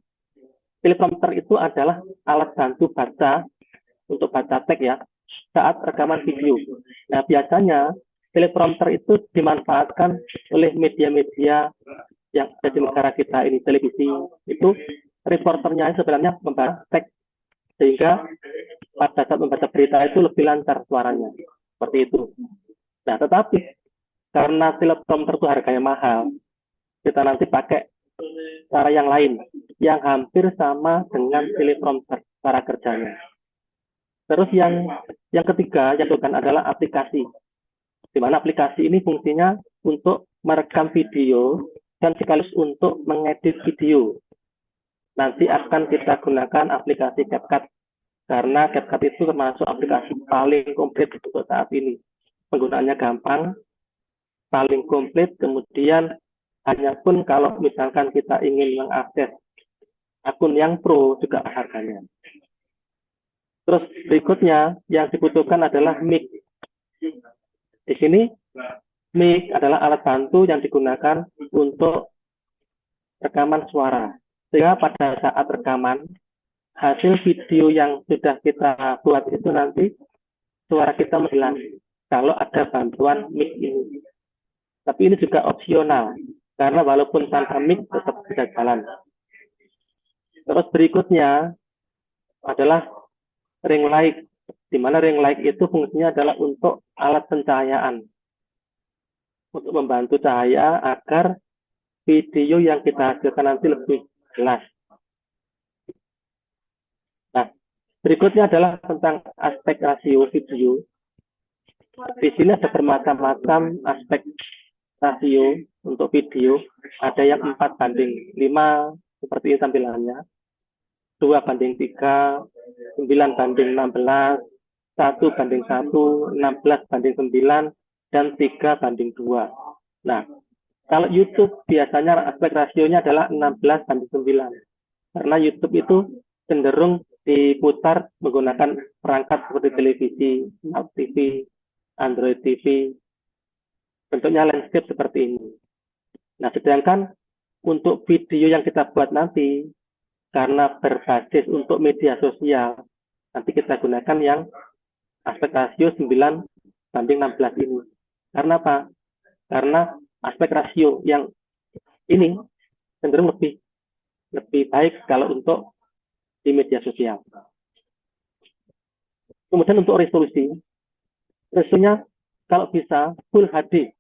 Teleprompter itu adalah alat bantu baca untuk baca teks ya saat rekaman video. Nah, biasanya teleprompter itu dimanfaatkan oleh media-media yang ada di negara kita ini, televisi. Itu reporternya sebenarnya membaca teks sehingga pada saat membaca berita itu lebih lancar suaranya. Seperti itu. Nah, tetapi karena teleprompter itu harganya mahal, kita nanti pakai cara yang lain yang hampir sama dengan teleprompter cara kerjanya. Terus yang ketiga yang dilakukan adalah aplikasi. Di mana aplikasi ini fungsinya untuk merekam video dan sekaligus untuk mengedit video. Nanti akan kita gunakan aplikasi CapCut karena CapCut itu termasuk aplikasi paling komplit untuk saat ini. Penggunaannya gampang, paling komplit, kemudian hanya pun kalau misalkan kita ingin mengakses akun yang pro juga harganya. Terus berikutnya yang dibutuhkan adalah mic. Di sini mic adalah alat bantu yang digunakan untuk rekaman suara. Sehingga pada saat rekaman, hasil video yang sudah kita buat itu nanti suara kita menghilang kalau ada bantuan mic ini. Tapi ini juga opsional, karena walaupun tanpa mic tetap bisa jalan. Terus berikutnya adalah ring light, di mana ring light itu fungsinya adalah untuk alat pencahayaan, untuk membantu cahaya agar video yang kita hasilkan nanti lebih jelas. Nah, berikutnya adalah tentang aspek rasio video. Di sini ada bermacam-macam aspek rasio untuk video. Ada yang 4:5 seperti ini tampilannya, 2:3, 9:16, 1:1, 16:9, dan 3:2. Nah, kalau YouTube biasanya aspek rasionya adalah 16:9. Karena YouTube itu cenderung diputar menggunakan perangkat seperti televisi, Smart TV, Android TV, bentuknya landscape seperti ini. Nah, sedangkan untuk video yang kita buat nanti, karena berbasis untuk media sosial, nanti kita gunakan yang aspek rasio 9:16 ini. Karena apa? Karena aspek rasio yang ini cenderung lebih baik kalau untuk di media sosial. Kemudian untuk resolusinya kalau bisa full HD,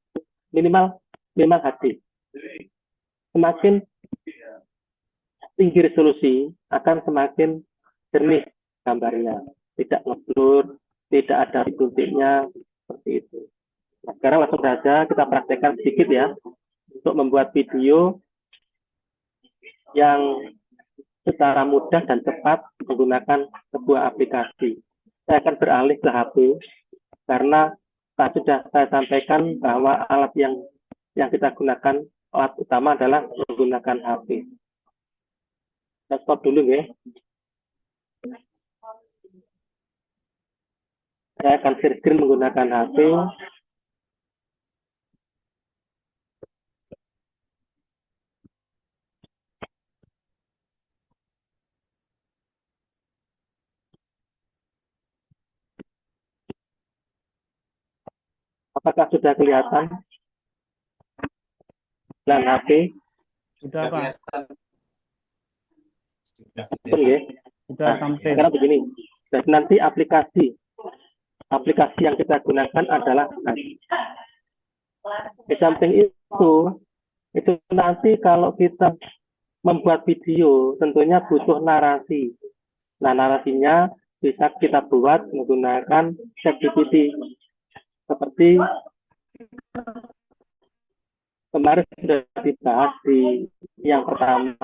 minimal HD. Semakin tinggi resolusi akan semakin jernih gambarnya, tidak ngeblur, tidak ada titik-titiknya, seperti itu. Nah, sekarang langsung saja kita praktekkan sedikit ya, untuk membuat video yang secara mudah dan cepat menggunakan sebuah aplikasi. Saya akan beralih ke HP, karena sudah saya sampaikan bahwa alat yang kita gunakan, alat utama adalah menggunakan HP. Saya stop dulu ya. Saya akan share screen menggunakan HP. Apakah sudah kelihatan? Dan HP? Sudah, Pak. Betul ya? Sudah sampai. Sekarang begini. Dan nanti aplikasi yang kita gunakan adalah di samping itu nanti kalau kita membuat video tentunya butuh narasi. Nah, narasinya bisa kita buat menggunakan ChatGPT seperti kemarin sudah dibahas di yang pertama,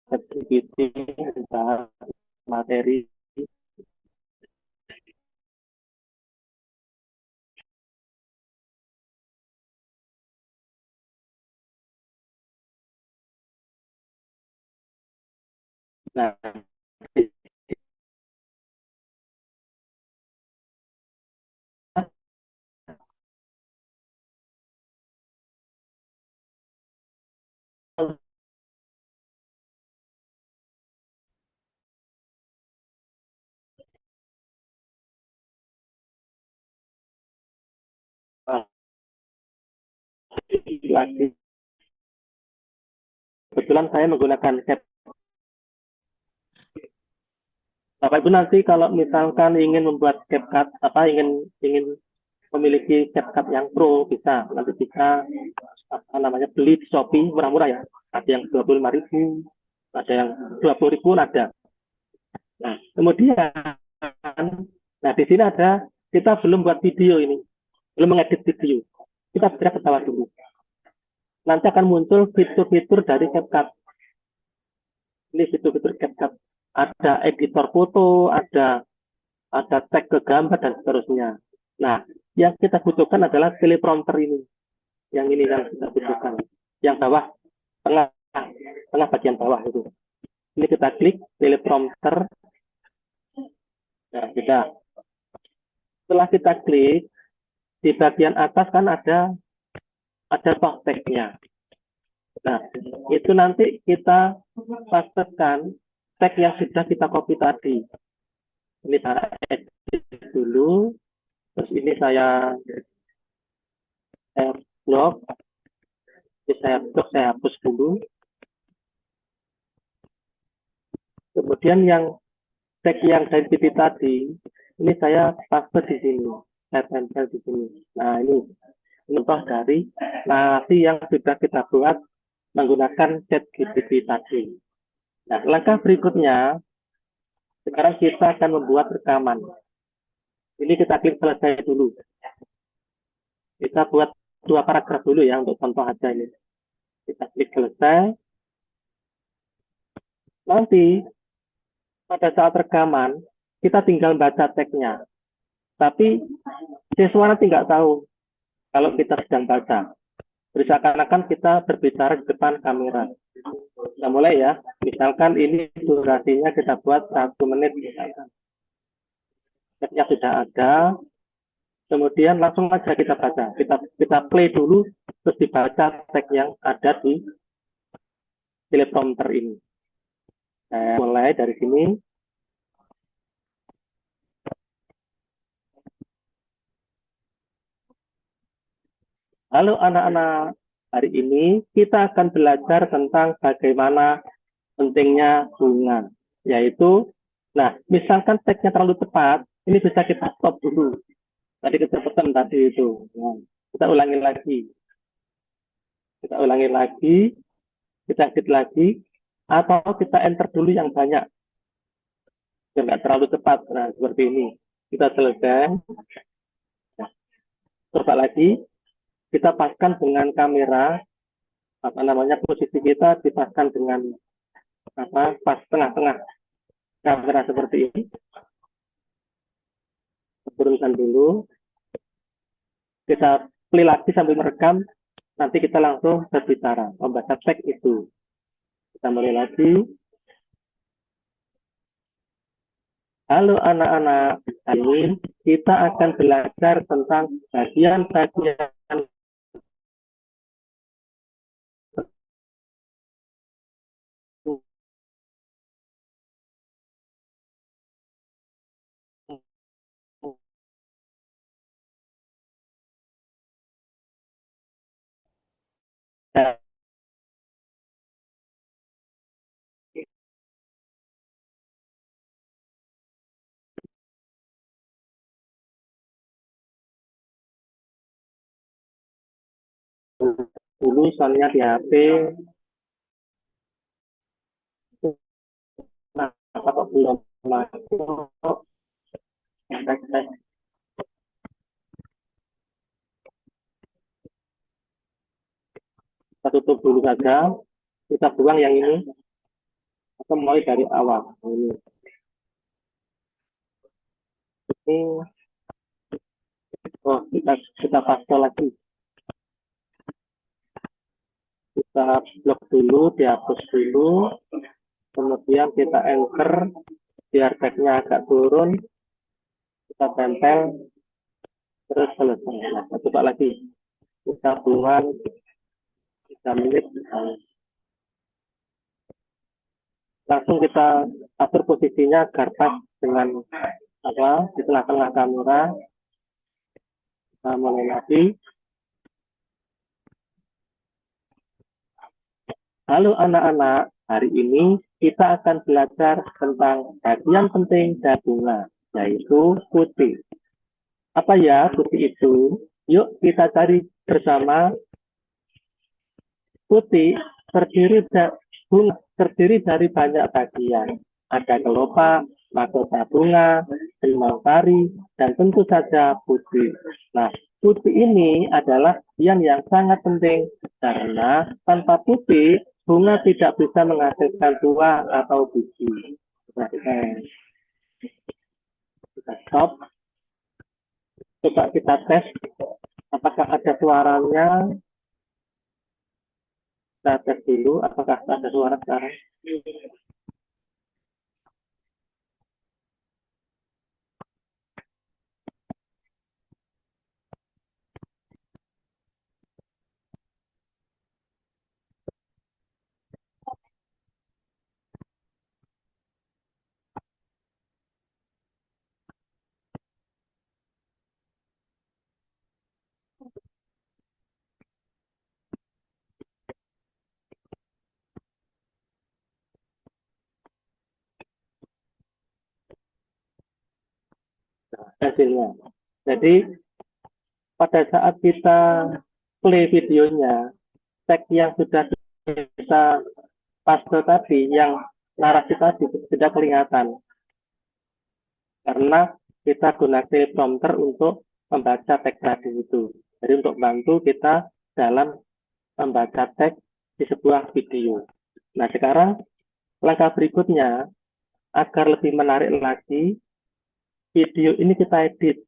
ChatGPT membahas materi. Nah, lagi kebetulan saya menggunakan Bapak Ibu nanti kalau misalkan ingin membuat CapCut, ingin memiliki CapCut yang pro, bisa nanti bisa beli di Shopee murah-murah ya. Ada yang 25.000, ada yang 20.000 ada. Nah, kemudian di sini kita belum buat video ini, belum mengedit video. Kita bicara ke bawah dulu. Nanti akan muncul fitur-fitur dari CapCut. Ini fitur-fitur CapCut. Ada editor foto, ada tag ke gambar dan seterusnya. Nah, yang kita butuhkan adalah teleprompter ini. Yang ini yang kita butuhkan. Yang bawah, tengah bagian bawah itu. Ini kita klik teleprompter. Nah, setelah kita klik, di bagian atas kan ada soft tag-nya. Nah, itu nanti kita pastekan tag yang sudah kita copy tadi. Ini saya edit dulu, terus ini saya blok, saya hapus dulu. Kemudian yang tag yang saya edit tadi, ini saya paste di sini, saya tempel di sini. Nah, ini contoh dari narasi yang sudah kita buat menggunakan ChatGPT tadi. Nah, langkah berikutnya, sekarang kita akan membuat rekaman. Ini kita klik selesai dulu. Kita buat 2 paragraf dulu ya, untuk contoh aja ini. Kita klik selesai. Nanti, pada saat rekaman, kita tinggal baca tag-nya. Tapi, siswa nanti nggak tahu kalau kita sedang baca. Seakan-akan kita berbicara di depan kamera. Nah, mulai ya. Misalkan ini durasinya kita buat 1 menit. Misalkan. Tag-nya sudah ada. Kemudian langsung aja kita baca. Kita play dulu, terus dibaca tag yang ada di teleprompter ini. Nah, mulai dari sini. Halo anak-anak, Hari ini kita akan belajar tentang bagaimana pentingnya bunga, yaitu, nah, misalkan teksnya terlalu cepat, ini bisa kita stop dulu. Tadi kecepatan tadi itu. Nah, kita ulangi lagi. Kita edit lagi, atau kita enter dulu yang banyak. Biar nggak terlalu cepat. Nah, seperti ini. Kita selesai. Nah, coba lagi. Kita paskan dengan kamera, posisi kita dipaskan dengan pas tengah-tengah kamera seperti ini. Turunkan dulu. Kita play lagi sambil merekam. Nanti kita langsung berbicara, membaca teks itu. Kita mulai lagi. Halo anak-anak, hari ini kita akan belajar tentang bagian-bagian dulu soalnya di HP. Nah, apa kok belum masuk? Kita tutup dulu saja. Kita buang yang ini. Atau mulai dari awal. Ini. Oh, kita paste lagi. Kita blok dulu, dihapus dulu. Kemudian kita enter biar teksnya agak turun, kita tempel, terus selesai. Nah, coba lagi, kita buang 3 menit, langsung kita atur posisinya agar pas dengan di tengah-tengah kamera. Kita mulai lagi. Halo anak-anak, hari ini kita akan belajar tentang bagian penting dari bunga, yaitu putih. Apa ya putih itu? Yuk kita cari bersama. Putih terdiri dari banyak bagian. Ada kelopak, mahkota bunga, gelombang sari, dan tentu saja putih. Nah, putih ini adalah bagian yang sangat penting karena tanpa putih bunga tidak bisa menghasilkan buah atau biji. Kita stop. Coba kita tes apakah ada suaranya. Kita tes dulu apakah ada suara sekarang. Hasilnya. Jadi pada saat kita play videonya, teks yang sudah kita paste tadi, yang narasi tadi tidak kelihatan karena kita gunakan teleprompter untuk membaca teks tadi itu. Jadi untuk bantu kita dalam membaca teks di sebuah video. Nah sekarang langkah berikutnya agar lebih menarik lagi, video ini kita edit.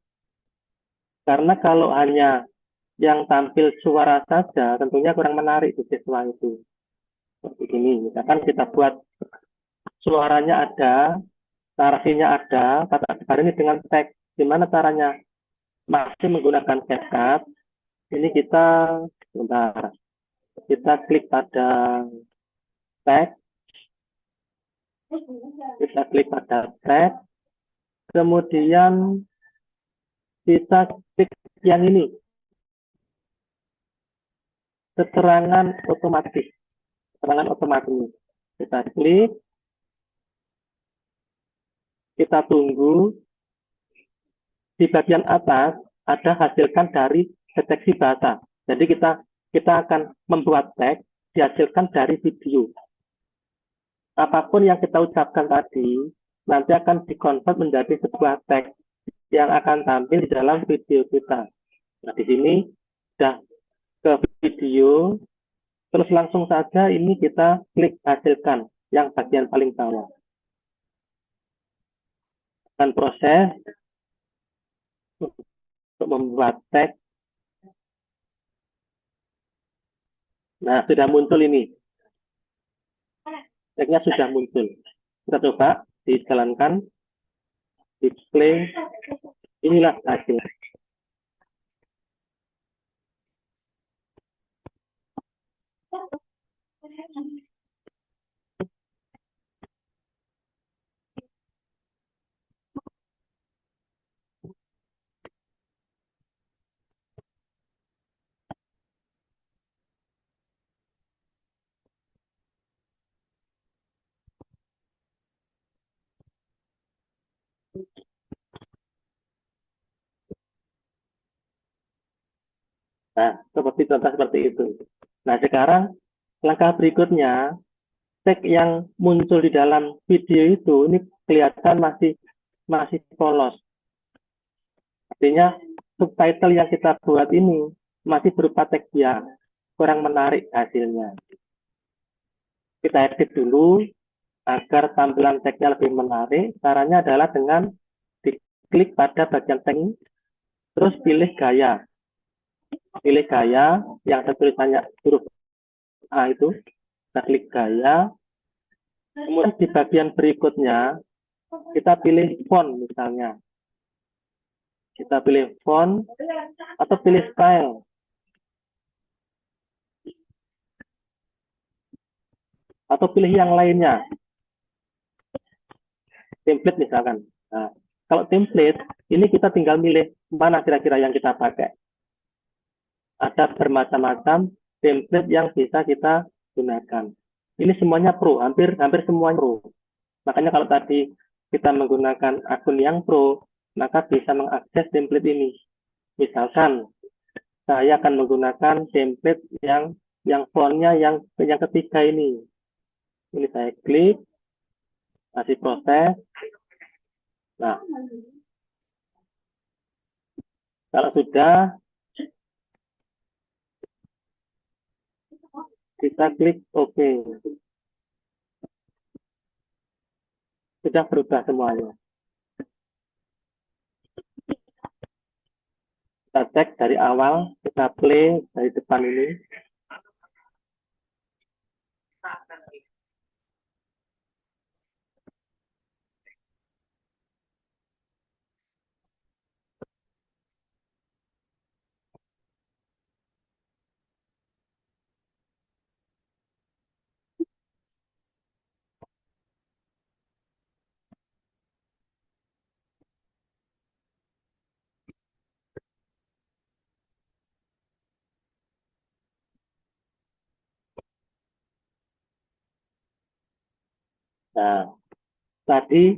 Karena kalau hanya yang tampil suara saja, tentunya kurang menarik di siswa itu. Seperti ini, misalkan kita buat suaranya ada, narasinya ada, kata ini dengan teks. Gimana caranya? Masih menggunakan CapCut. Ini kita, sebentar, kita klik pada teks. Kita klik pada teks. Kemudian kita klik yang ini. keterangan otomatis. Keterangan otomatis. Kita klik, kita tunggu. Di bagian atas ada hasilkan dari deteksi bahasa. Jadi kita akan membuat teks dihasilkan dari video. Apapun yang kita ucapkan tadi nanti akan dikonvert menjadi sebuah teks yang akan tampil di dalam video kita. Nah, di sini sudah ke video, terus langsung saja ini kita klik hasilkan yang bagian paling bawah. Dan proses untuk membuat teks. Nah, sudah muncul ini. Teksnya sudah muncul. Kita coba dijalankan. Display. Inilah hasil. Nah, seperti contoh seperti itu. Nah, sekarang langkah berikutnya, teks yang muncul di dalam video itu ini kelihatan masih polos. Artinya subtitle yang kita buat ini masih berupa teks yang kurang menarik hasilnya. Kita edit dulu agar tampilan teksnya lebih menarik. Caranya adalah dengan diklik pada bagian teks, terus pilih gaya. Pilih gaya yang tulisannya huruf A itu, kita klik gaya. Kemudian di bagian berikutnya, kita pilih font misalnya. Kita pilih font atau pilih style. Atau pilih yang lainnya. Template misalkan. Nah, kalau template, ini kita tinggal milih mana kira-kira yang kita pakai. Ada bermacam-macam template yang bisa kita gunakan. Ini semuanya pro, hampir semuanya pro. Makanya kalau tadi kita menggunakan akun yang pro, maka bisa mengakses template ini. Misalkan saya akan menggunakan template yang fontnya yang ketiga ini. Ini saya klik, kasih proses. Nah, kalau sudah, kita klik OK. Sudah berubah semuanya. Kita cek dari awal, kita play dari depan ini. Nah, tadi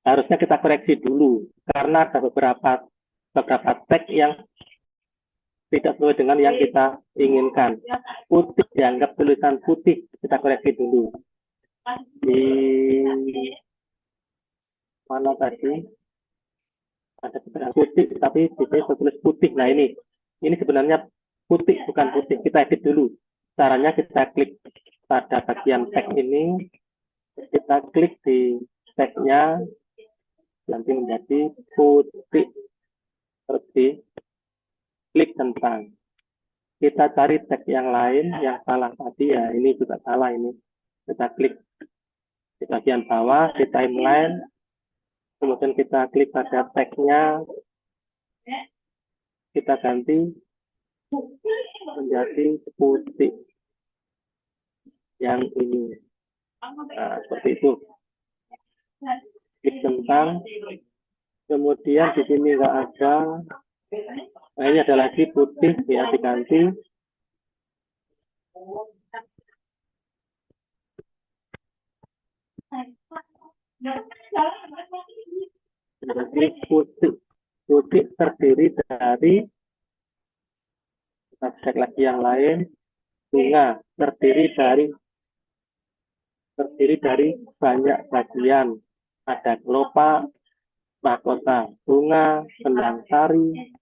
harusnya kita koreksi dulu karena ada beberapa teks yang tidak sesuai dengan yang kita inginkan. Putih dianggap tulisan putih, kita koreksi dulu. Di mana tadi? Ada beberapa putih, tapi di sini tertulis putih. Nah ini sebenarnya putih, bukan putih. Kita edit dulu. Caranya kita klik pada bagian teks ini, kita klik di teksnya, nanti menjadi putih. Seperti klik tentang. Kita cari teks yang lain yang salah tadi ya, ini juga salah ini. Kita klik di bagian bawah di timeline, kemudian kita klik pada teksnya, kita ganti menjadi putih yang ini. Nah, seperti itu. Klik tentang, kemudian di sini nggak ada. Nah, ini ada lagi putih ya, diganti Jadi putih terdiri dari, kita cek lagi yang lain, bunga terdiri dari banyak bagian. Ada kelopak, mahkota bunga, kendang sari,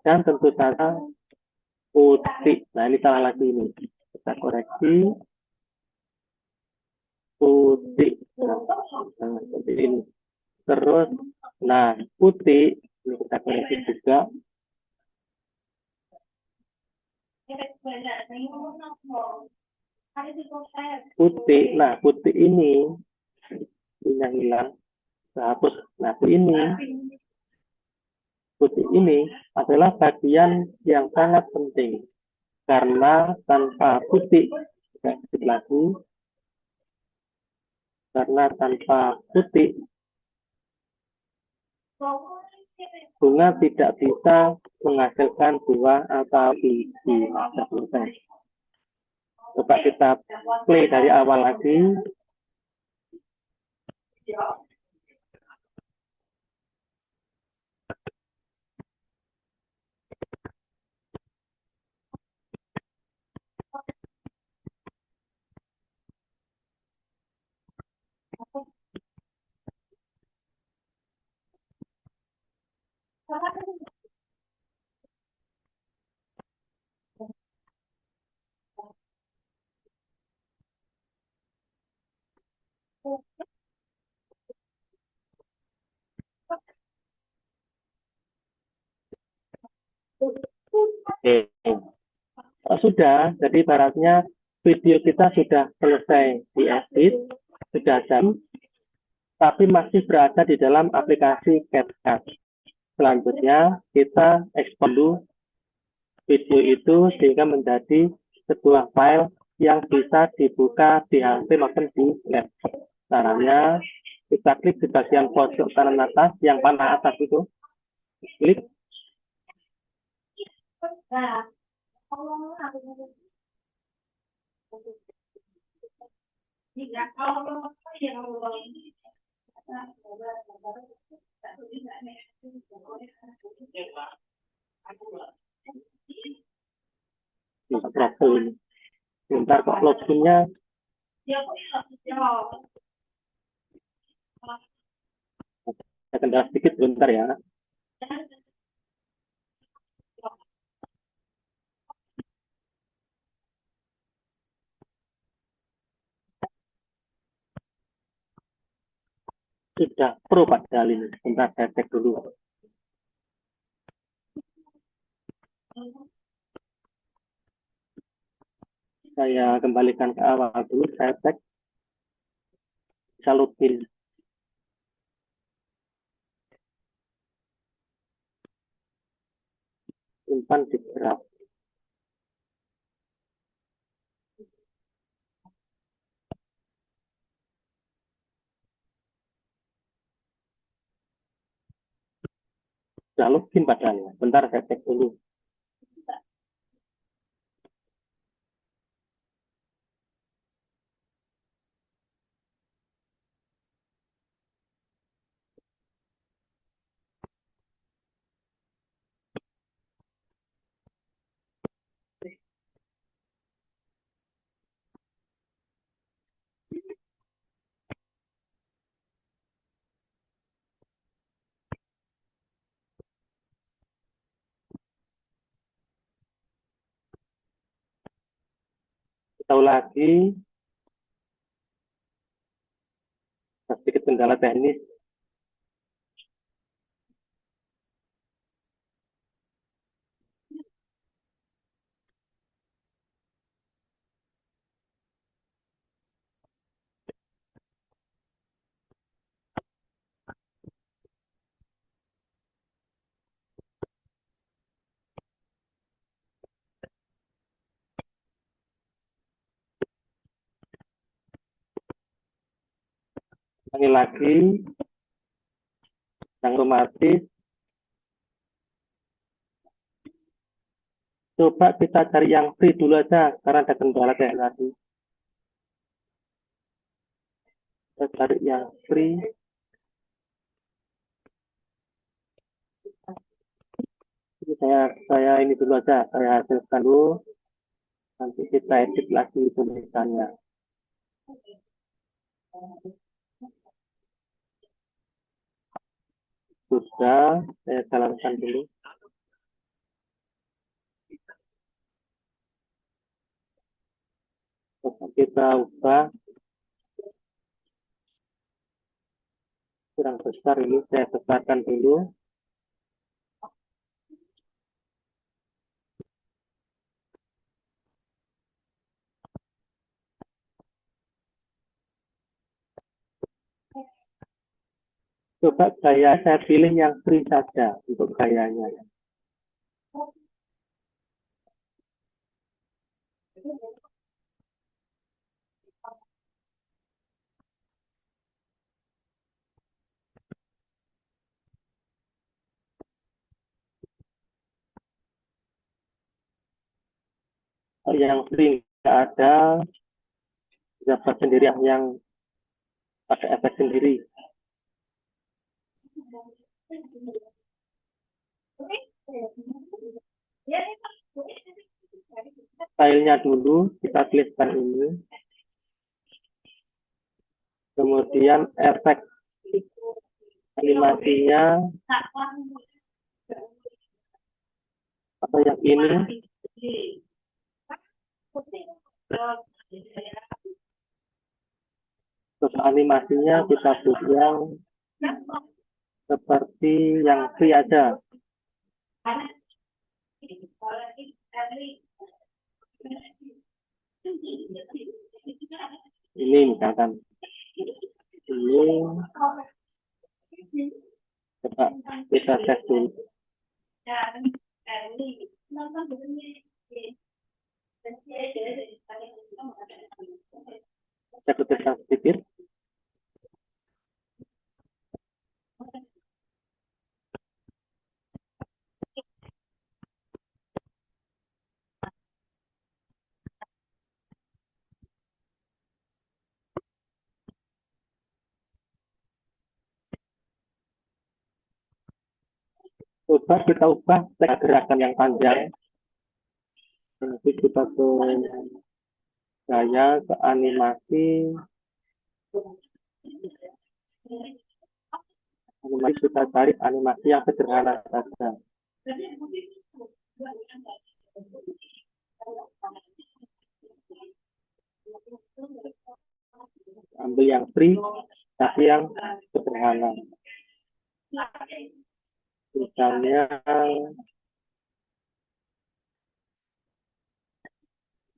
dan tentu saja putih. Nah, ini salah lagi ini. Kita koreksi. Putih. Nah, seperti ini. Terus, nah, putih, ini kita koreksi juga. Putih, nah putih ini yang hilang, hapus. Nah, putih ini adalah bagian yang sangat penting karena tanpa putih, karena tanpa putih bunga tidak bisa menghasilkan buah atau biji. Coba kita play dari awal lagi. Oke. Sudah, jadi ibaratnya video kita sudah selesai diedit, sudah jam, tapi masih berada di dalam aplikasi CapCut. Selanjutnya kita ekspor dulu video itu sehingga menjadi sebuah file yang bisa dibuka di HP maupun di laptop. Caranya kita klik di bagian pojok kanan atas yang panah atas itu, klik. Ini. Bentar kok loginnya. Saya kendala sedikit bentar ya. Sudah pro padahal ini. Bentar saya cek dulu. Saya kembalikan ke awal dulu, saya cek. Bisa login. Simpan di draft. Sudah login padahal. Bentar saya cek dulu. Tahu lagi, sedikit kendala teknis. Ulangi lagi, yang otomatis Coba kita cari yang free dulu aja, karena ada kendala kayak tadi. Kita cari yang free. Jadi saya ini dulu aja, saya hasilkan dulu. Nanti kita edit lagi tulisannya. Sudah, saya jalankan dulu. Coba kita ubah. Kurang besar ini, saya besarkan dulu. Coba saya pilih yang free saja untuk gayanya. Yang free nggak ada, dapat sendiri yang pakai efek sendiri. Filenya dulu kita klikkan ini, kemudian efek animasinya atau yang ini, terus animasinya kita buat yang seperti yang free aja. Ini misalkan ini, coba kita tes dulu. Saya kecilkan sedikit. Coba kita ubah gerakan yang panjang. Nanti kita ke gaya, ke animasi. Animasi kita cari animasi yang sederhana saja. Ambil yang free, tapi yang sederhana. Misalnya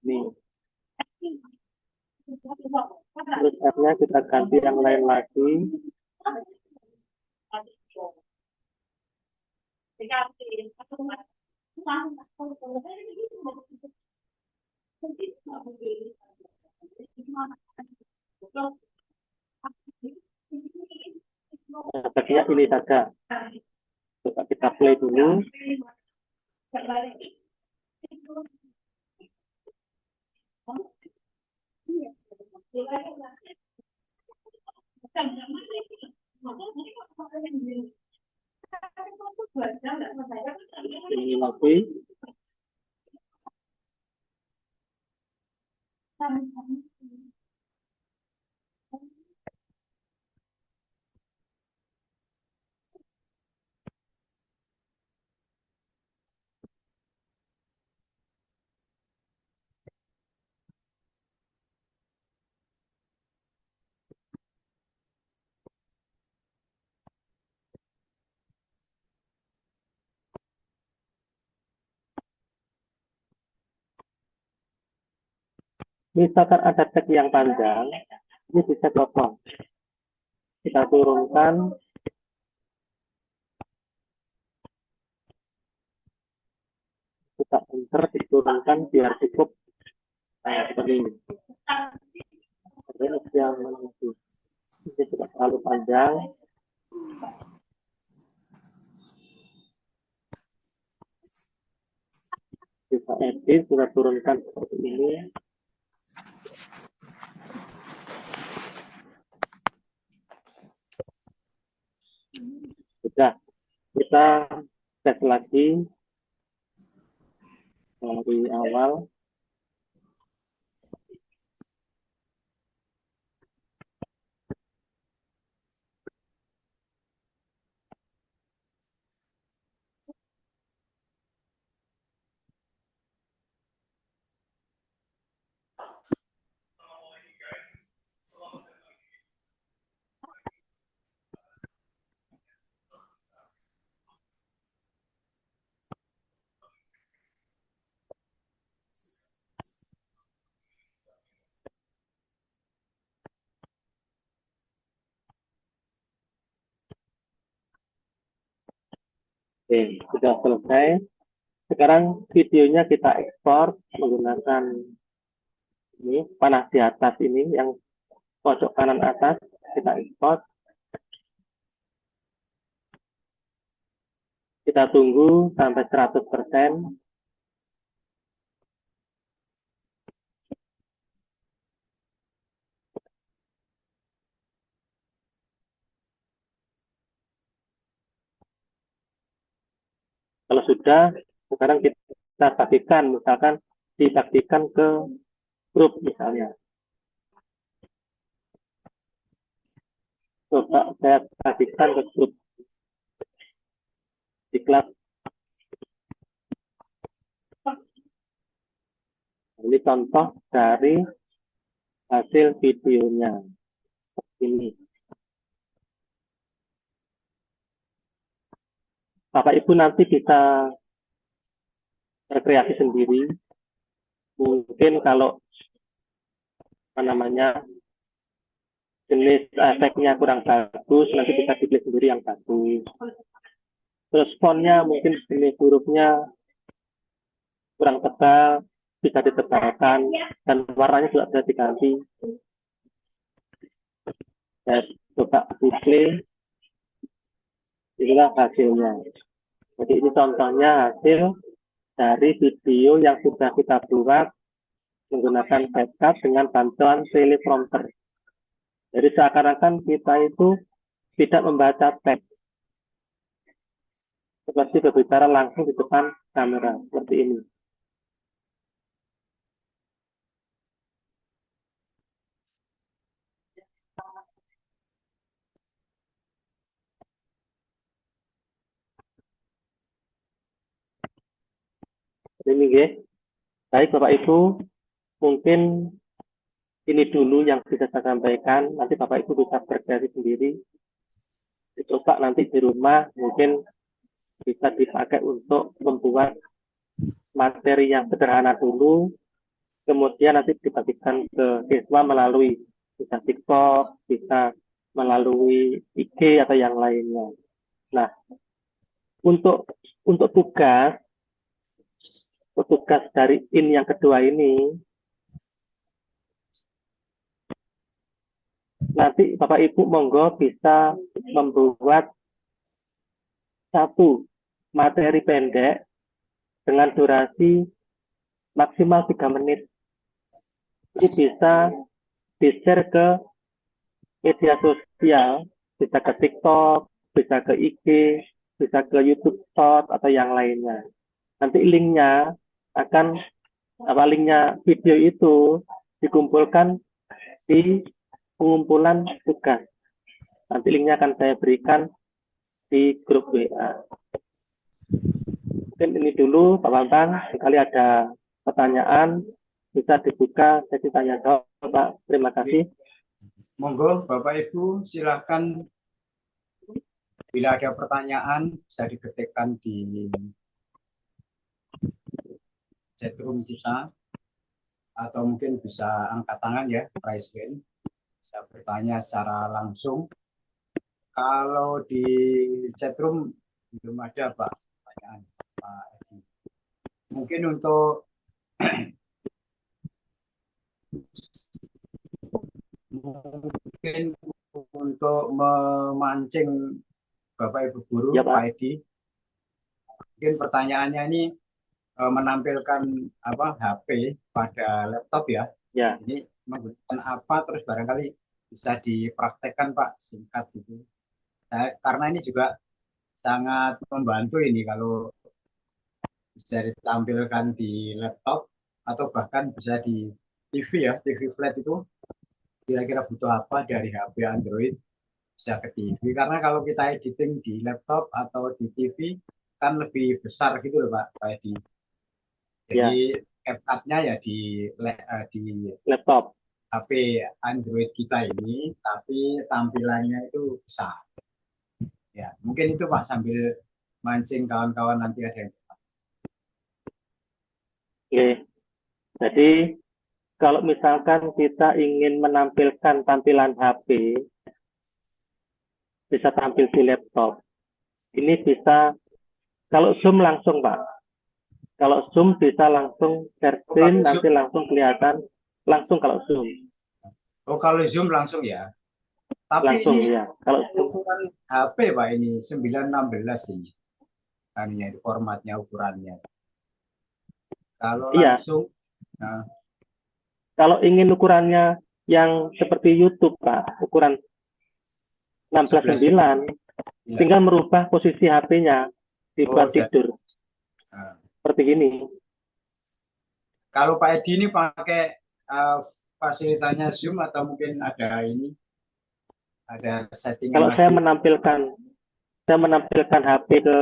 nih. Terus F-nya kita ganti yang lain lagi. Efeknya ini saja. Coba kita play dulu. Ini lagi. Misalkan ada teks yang panjang, ini bisa potong. Kita turunkan. Kita enter, diturunkan biar cukup seperti ini. Terus yang menunggu. Ini tidak terlalu panjang. Kita edit, kita turunkan seperti ini. Sudah, kita tes lagi dari awal. Oke, sudah selesai. Sekarang videonya kita ekspor menggunakan ini panah di atas ini, yang pojok kanan atas, kita ekspor. Kita tunggu sampai 100%. Kalau sudah, sekarang kita bagikan, misalkan dibagikan ke grup misalnya. Coba saya bagikan ke grup di kelas. Ini contoh dari hasil videonya. Ini. Bapak Ibu nanti bisa berkreasi sendiri. Mungkin kalau apa namanya jenis efeknya kurang bagus, nanti bisa dipilih sendiri yang bagus. Terus fontnya mungkin jenis hurufnya kurang tebal, bisa ditebalkan, dan warnanya juga bisa diganti. Saya coba display, inilah hasilnya. Jadi ini contohnya hasil dari video yang sudah kita buat menggunakan CapCut dengan bantuan teleprompter. Jadi seakan-akan kita itu tidak membaca teks, seperti berbicara langsung di depan kamera, seperti ini. Ini guys. Baik Bapak Ibu, mungkin ini dulu yang bisa saya sampaikan. Nanti Bapak Ibu bisa berkreasi sendiri. Dicoba nanti di rumah, mungkin bisa dipakai untuk membuat materi yang sederhana dulu, kemudian nanti dibagikan ke siswa melalui bisa TikTok, bisa melalui IG atau yang lainnya. Nah, untuk tugas dari yang kedua ini, nanti Bapak Ibu monggo bisa membuat satu materi pendek dengan durasi maksimal 3 menit. Ini bisa di-share ke media sosial, bisa ke TikTok, bisa ke IG, bisa ke YouTube Short atau yang lainnya. Nanti linknya video itu dikumpulkan di pengumpulan tugas. Nanti linknya akan saya berikan di grup WA. Mungkin ini dulu Pak Bambang, sekali ada pertanyaan bisa dibuka sesi tanya jawab Pak. Terima kasih. Monggo Bapak Ibu silakan, bila ada pertanyaan bisa diketikkan di chatroom kita, atau mungkin bisa angkat tangan ya, raise hand, bisa bertanya secara langsung. Kalau di chatroom belum ada Pak pertanyaan Pak Edi. Mungkin untuk memancing Bapak Ibu guru, Ya, Pak. Pak Edi, mungkin pertanyaannya ini menampilkan apa HP pada laptop ya. Ya, Ini menggunakan apa terus barangkali bisa dipraktekkan Pak singkat gitu. Karena ini juga sangat membantu ini kalau bisa ditampilkan di laptop atau bahkan bisa di TV ya, TV flat itu kira-kira butuh apa dari HP Android bisa ke TV. Karena kalau kita editing di laptop atau di TV kan lebih besar gitu loh Pak Edi. ya, Jadi CapCut-nya ya di laptop. HP Android kita ini, tapi tampilannya itu besar. Ya, mungkin itu Pak sambil mancing kawan-kawan nanti ada yang Oke. Jadi kalau misalkan kita ingin menampilkan tampilan HP, bisa tampil di laptop. Ini bisa, kalau Zoom langsung Pak. Kalau Zoom bisa langsung share screen, kalau nanti Zoom, langsung kelihatan, langsung kalau Zoom. kalau Zoom langsung ya. Tapi Langsung ini ya. Kalau Zoom, ukuran HP Pak ini 916 ini. Aninya itu formatnya ukurannya. Kalau iya. langsung nah, Kalau ingin ukurannya yang seperti YouTube Pak, ukuran 11 16:9, ya. tinggal merubah posisi HP-nya dibuat jadi, tidur. nah. Seperti ini. Kalau Pak Edi ini pakai fasilitasnya Zoom atau mungkin ada settingan Kalau lagi. saya menampilkan HP ke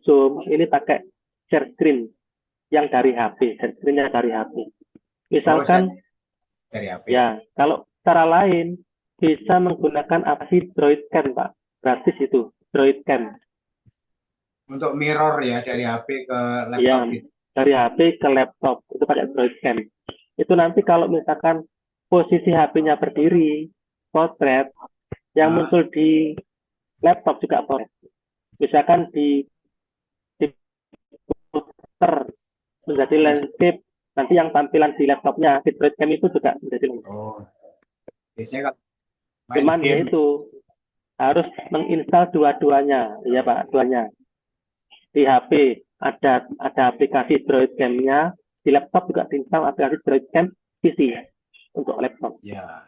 Zoom, ini pakai share screen yang dari HP, share screen-nya dari HP. Misalkan, dari HP. ya, kalau cara lain bisa menggunakan apa sih Droidcam, Pak? Gratis itu, Droidcam. Untuk mirror ya dari HP ke laptop Ya, gitu. dari HP ke laptop, itu pakai Droidcam. Itu nanti kalau misalkan posisi HP-nya berdiri, potret, yang muncul di laptop juga potret. Misalkan di puter menjadi landscape, nanti yang tampilan di laptopnya, di Droidcam itu juga menjadi landscape. Oh, biasanya kalau main Cuman ya game itu harus menginstal dua-duanya, ya Pak, duanya. Di HP ada aplikasi Droidcam-nya, di laptop juga diinstal aplikasi Droidcam PC untuk laptop. ya.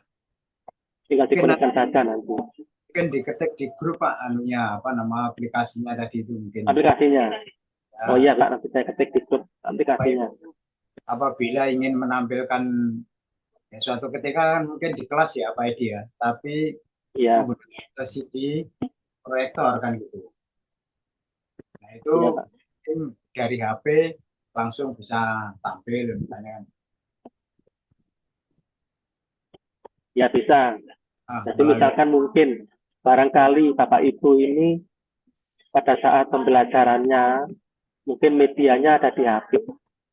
Tinggal digunakan saja nanti. Mungkin diketik di grup Pak anunya apa nama aplikasinya tadi itu mungkin. Aplikasinya. Ya. Oh iya Pak, nanti saya ketik di grup aplikasinya. Apabila ingin menampilkan ya, suatu ketika kan mungkin di kelas ya Pak Edi ya, tapi Iya. menggunakan LCD proyektor kan gitu. Nah itu Iya, Pak. mungkin dari HP langsung bisa tampil misalnya. Ya bisa. Jadi misalkan mungkin barangkali Bapak Ibu ini pada saat pembelajarannya mungkin medianya ada di HP,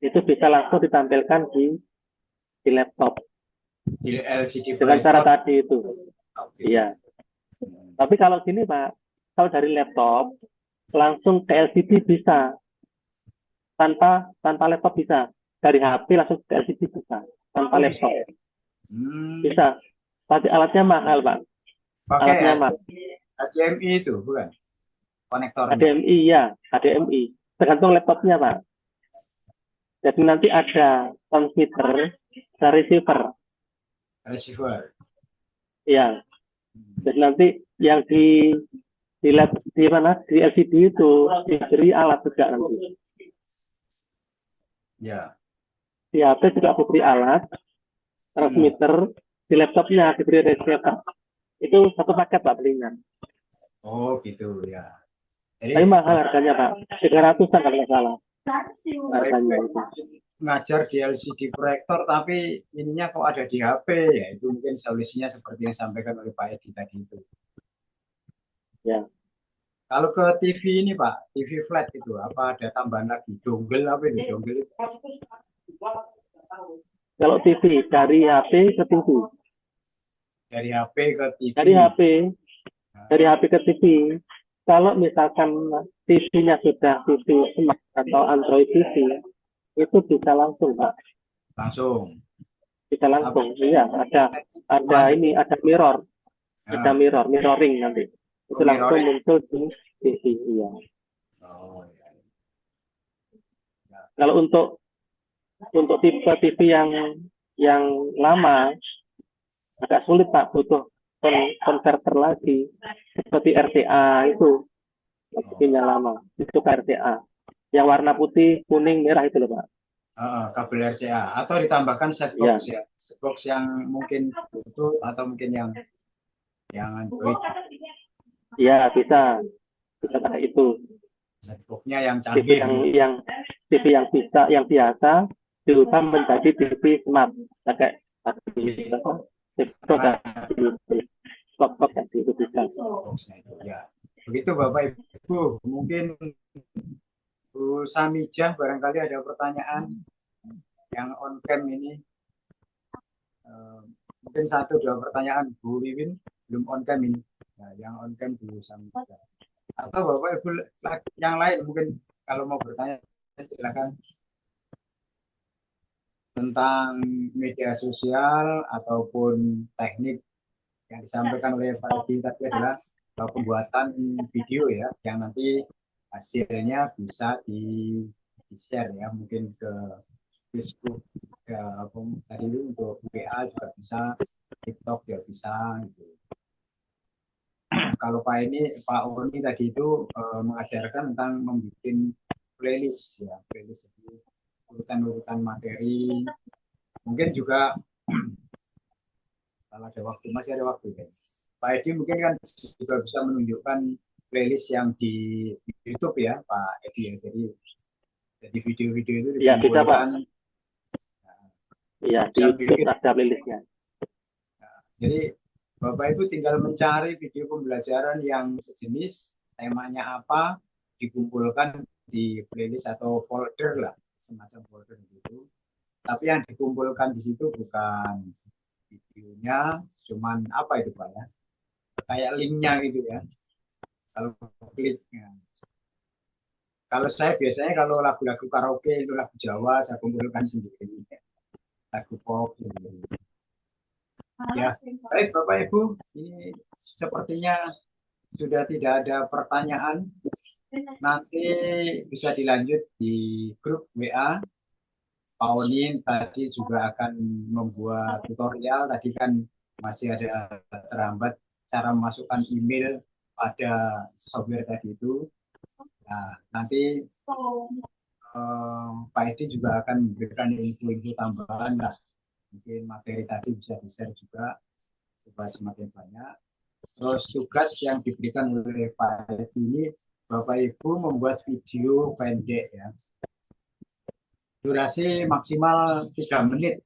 itu bisa langsung ditampilkan di laptop di LCD dengan cara proyektor. tadi itu. Iya. Tapi kalau gini Pak, kalau dari laptop langsung ke LCD bisa, tanpa laptop bisa, dari HP langsung ke LCD bisa, tanpa laptop bisa. Tapi alatnya mahal Pak. Pakai Alatnya mahal. HDMI itu bukan? Konektornya. HDMI ya, HDMI. Tergantung laptopnya Pak. Jadi nanti ada transmitter, ada receiver. Receiver. Iya. Jadi nanti yang di mana di LCD itu diberi alat juga nanti. Ya. Di HP juga diberi alat transmitter, di laptopnya diberi receiver. Itu satu paket Pak belinya. Oh gitu ya. Jadi, tapi mahal harganya Pak, 300-an kalau nggak salah. Harganya itu. Ngajar di LCD proyektor tapi ininya kok ada di HP ya itu mungkin solusinya seperti yang disampaikan oleh Pak Edi tadi itu. Ya. Kalau ke TV ini Pak, TV flat itu apa ada tambahan lagi? Dongle apa ini? Dongle itu? Kalau TV dari HP ke TV. Dari HP ke TV. Dari HP ke TV. Kalau misalkan TV-nya sudah TV smart atau Android TV, itu bisa langsung Pak. Langsung. Bisa langsung. Iya, ada mirror. Ada mirroring nanti. Itu langsung muncul di TV. Iya. Oh, ya. Kalau untuk tipe TV yang lama agak sulit Pak, butuh konverter lagi seperti RCA itu TV-nya lama, itu RCA yang warna putih, kuning, merah itu loh Pak. Kabel RCA atau ditambahkan set Ya, box ya, set box yang mungkin Bluetooth atau mungkin yang Android, ya bisa pakai itu. set boxnya yang TV canggih. TV yang biasa diubah menjadi TV smart pakai box itu bisa. Boxnya itu ya. Begitu Bapak Ibu, mungkin Bu Samijah barangkali ada pertanyaan yang on cam ini. Mungkin 1-2 pertanyaan Bu Wiwin belum on cam ini. Nah, yang on cam Bu Samijah. Atau Bapak Ibu yang lain mungkin kalau mau bertanya silakan tentang media sosial ataupun teknik yang disampaikan oleh Pak Edi tadi adalah pembuatan video ya yang nanti hasilnya bisa di-share ya mungkin ke Facebook tadi itu untuk WA juga bisa, TikTok juga bisa gitu. Kalau Pak Oni tadi itu mengajarkan tentang membuat playlist ya, playlist itu urutan-urutan materi. Mungkin juga kalau ada waktu, masih ada waktu guys. Pak Edi mungkin kan juga bisa menunjukkan playlist yang di YouTube ya Pak Edi ya. Jadi video-video itu ya bisa Pak. Iya di YouTube ada playlistnya. Jadi Bapak Ibu tinggal mencari video pembelajaran yang sejenis, temanya apa, dikumpulkan di playlist atau folder lah, semacam folder gitu. Tapi yang dikumpulkan di situ bukan videonya, cuman apa itu Pak ya? Kayak linknya gitu ya. Kalau kliknya. Kalau saya biasanya kalau lagu-lagu karaoke itu lagu Jawa saya kumpulkan sendiri. Lagu pop sendiri. Ya, baik Bapak Ibu, ini sepertinya sudah tidak ada pertanyaan. Nanti bisa dilanjut di grup WA. Pak Onin tadi juga akan membuat tutorial. Tadi kan masih ada terhambat cara memasukkan email pada software tadi itu. Nah, nanti Pak Edi juga akan memberikan info-info tambahan lah. Mungkin materi tadi bisa di-share juga supaya semakin banyak. Terus tugas yang diberikan oleh Pak Edi ini, Bapak Ibu membuat video pendek ya. Durasi maksimal 3 menit.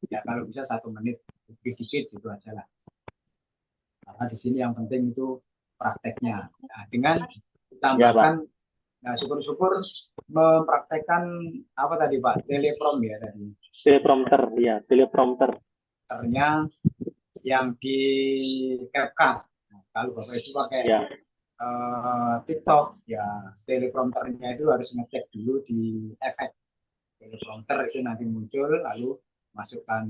Ya kalau bisa 1 menit, dikit-dikit gitu aja lah. Karena di sini yang penting itu prakteknya. Nah, dengan ditambahkan, nah syukur-syukur mempraktekkan apa tadi Pak, teleprom ya tadi. Teleprompter, ya teleprompter. Ternyata yang di CapCut. Nah, kalau Bapak itu pakai TikTok, ya teleprompternya itu harus ngecek dulu di efek teleprompter itu nanti muncul, lalu masukkan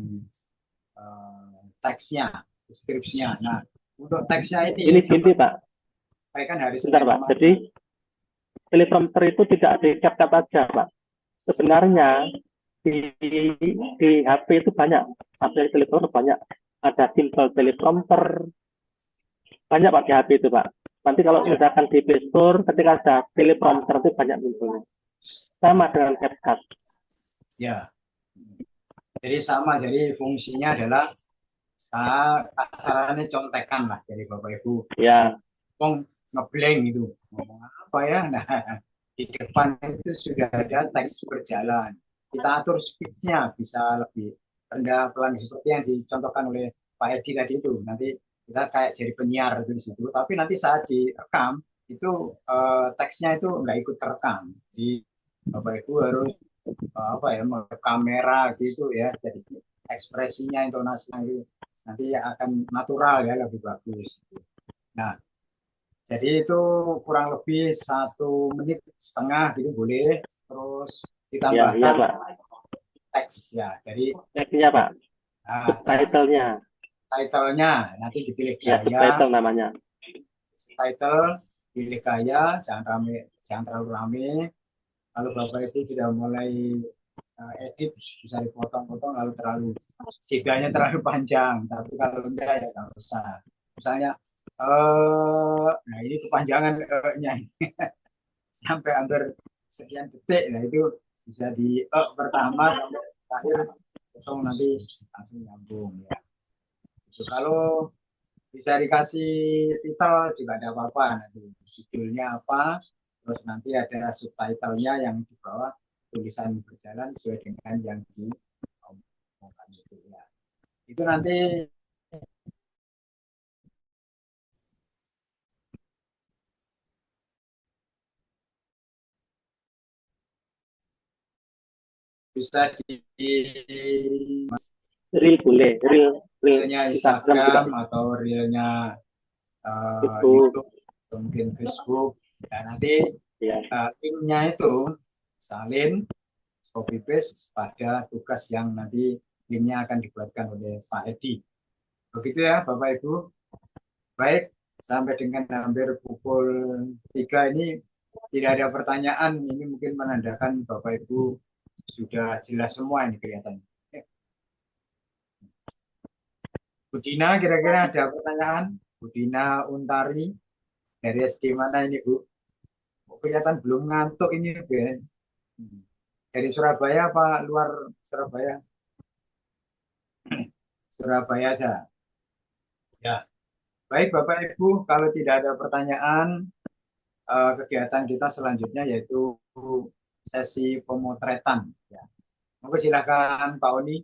teksnya, deskripsinya. Nah, untuk teksnya ini gini Pak. Kan hari Sebentar Pak. Jadi teleprompter itu tidak di CapCut aja Pak. Sebenarnya di HP itu banyak, aplikasi teleprompter banyak. Ada simple teleprompter, banyak Pak di HP itu Pak. Nanti kalau misalkan di Play Store, ketika ada teleprompter itu banyak munculnya. Sama dengan CapCut. Ya, jadi sama. Jadi fungsinya adalah kasarannya contekan lah. Jadi Bapak Ibu, ya, ngeblank gitu, ngomong apa ya? Nah, di depan itu sudah ada teks berjalan. Kita atur speednya bisa lebih rendah pelan seperti yang dicontohkan oleh Pak Edi tadi itu. Nanti kita kayak jadi penyiar itu di situ. Tapi nanti saat direkam itu teksnya itu nggak ikut terekam. Jadi Bapak Ibu harus apa ya, kamera gitu ya. Jadi ekspresinya, intonasinya itu nanti akan natural ya, lebih bagus. Nah, jadi itu kurang lebih 1,5 menit gitu boleh. Terus ditambahkan teks ya. Jadi teksnya Pak. Nah, title-nya nanti dipilih gaya. Title namanya. Title pilih gaya, jangan terlalu rame. Kalau Bapak Ibu sudah mulai edit, bisa dipotong-potong lalu sidanya terlalu panjang. Tapi kalau enggak ya nggak usah. Misalnya, nah ini kepanjangan nya sampai hampir sekian detik. Nah itu bisa di pertama sampai terakhir potong nanti langsung nyambung ya. Itu kalau bisa dikasih titel juga ada apa-apa, nanti judulnya apa, terus nanti ada subtitlenya yang di bawah tulisan berjalan sesuai dengan yang diomongkan itu ya. Itu nanti bisa di Real boleh, realnya Instagram atau realnya YouTube atau mungkin Facebook. Dan nanti linknya itu salin copy paste pada tugas yang nanti linknya akan dibuatkan oleh Pak Edi. Begitu ya Bapak Ibu. Baik, sampai dengan hampir pukul 3 ini tidak ada pertanyaan. Ini mungkin menandakan Bapak Ibu sudah jelas semua ini kelihatannya. Bu Dina, kira-kira ada pertanyaan? Bu Dina Untari, dari SD mana ini Bu? Kelihatan belum ngantuk ini Bu. Dari Surabaya apa luar Surabaya? Surabaya saja. Ya. Baik Bapak Ibu, kalau tidak ada pertanyaan, kegiatan kita selanjutnya yaitu sesi pemotretan. Ya. Monggo silakan Pak Oni.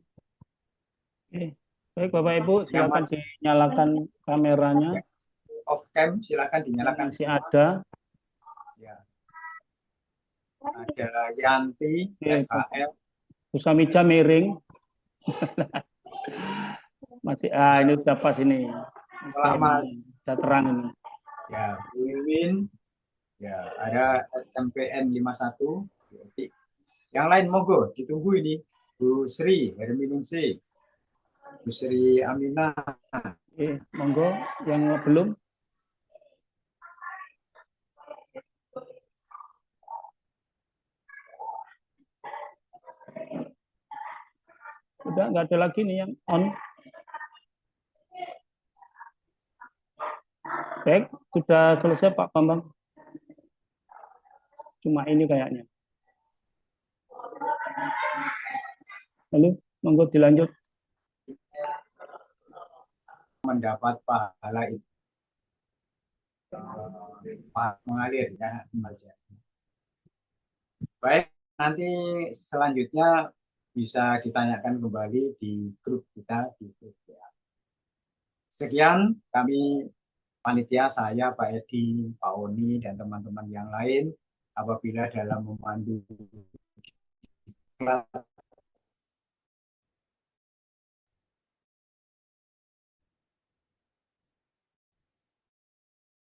Oke. Baik Bapak Ibu, silakan dinyalakan kameranya. Off cam, silakan dinyalakan. Masih ada. Ya. Ada Yanti, FHL. Usamija miring. Masih ini sudah pas ini. Sudah terang ini. Ya, Wiwin. Ya, ada SMPN 51. Yang lain monggo ditunggu ini. Bu Sri Herminingsi. Bu Sri Aminah. Monggo yang belum. Udah nggak ada lagi nih yang on. Baik, sudah selesai Pak Bambang. Cuma ini kayaknya. Lalu, monggo dilanjut. Mendapat pahala itu mengalir ya. Baik, nanti selanjutnya bisa ditanyakan kembali di grup kita di grup ya. Sekian kami panitia, saya Pak Edi, Pak Oni dan teman-teman yang lain apabila dalam memandu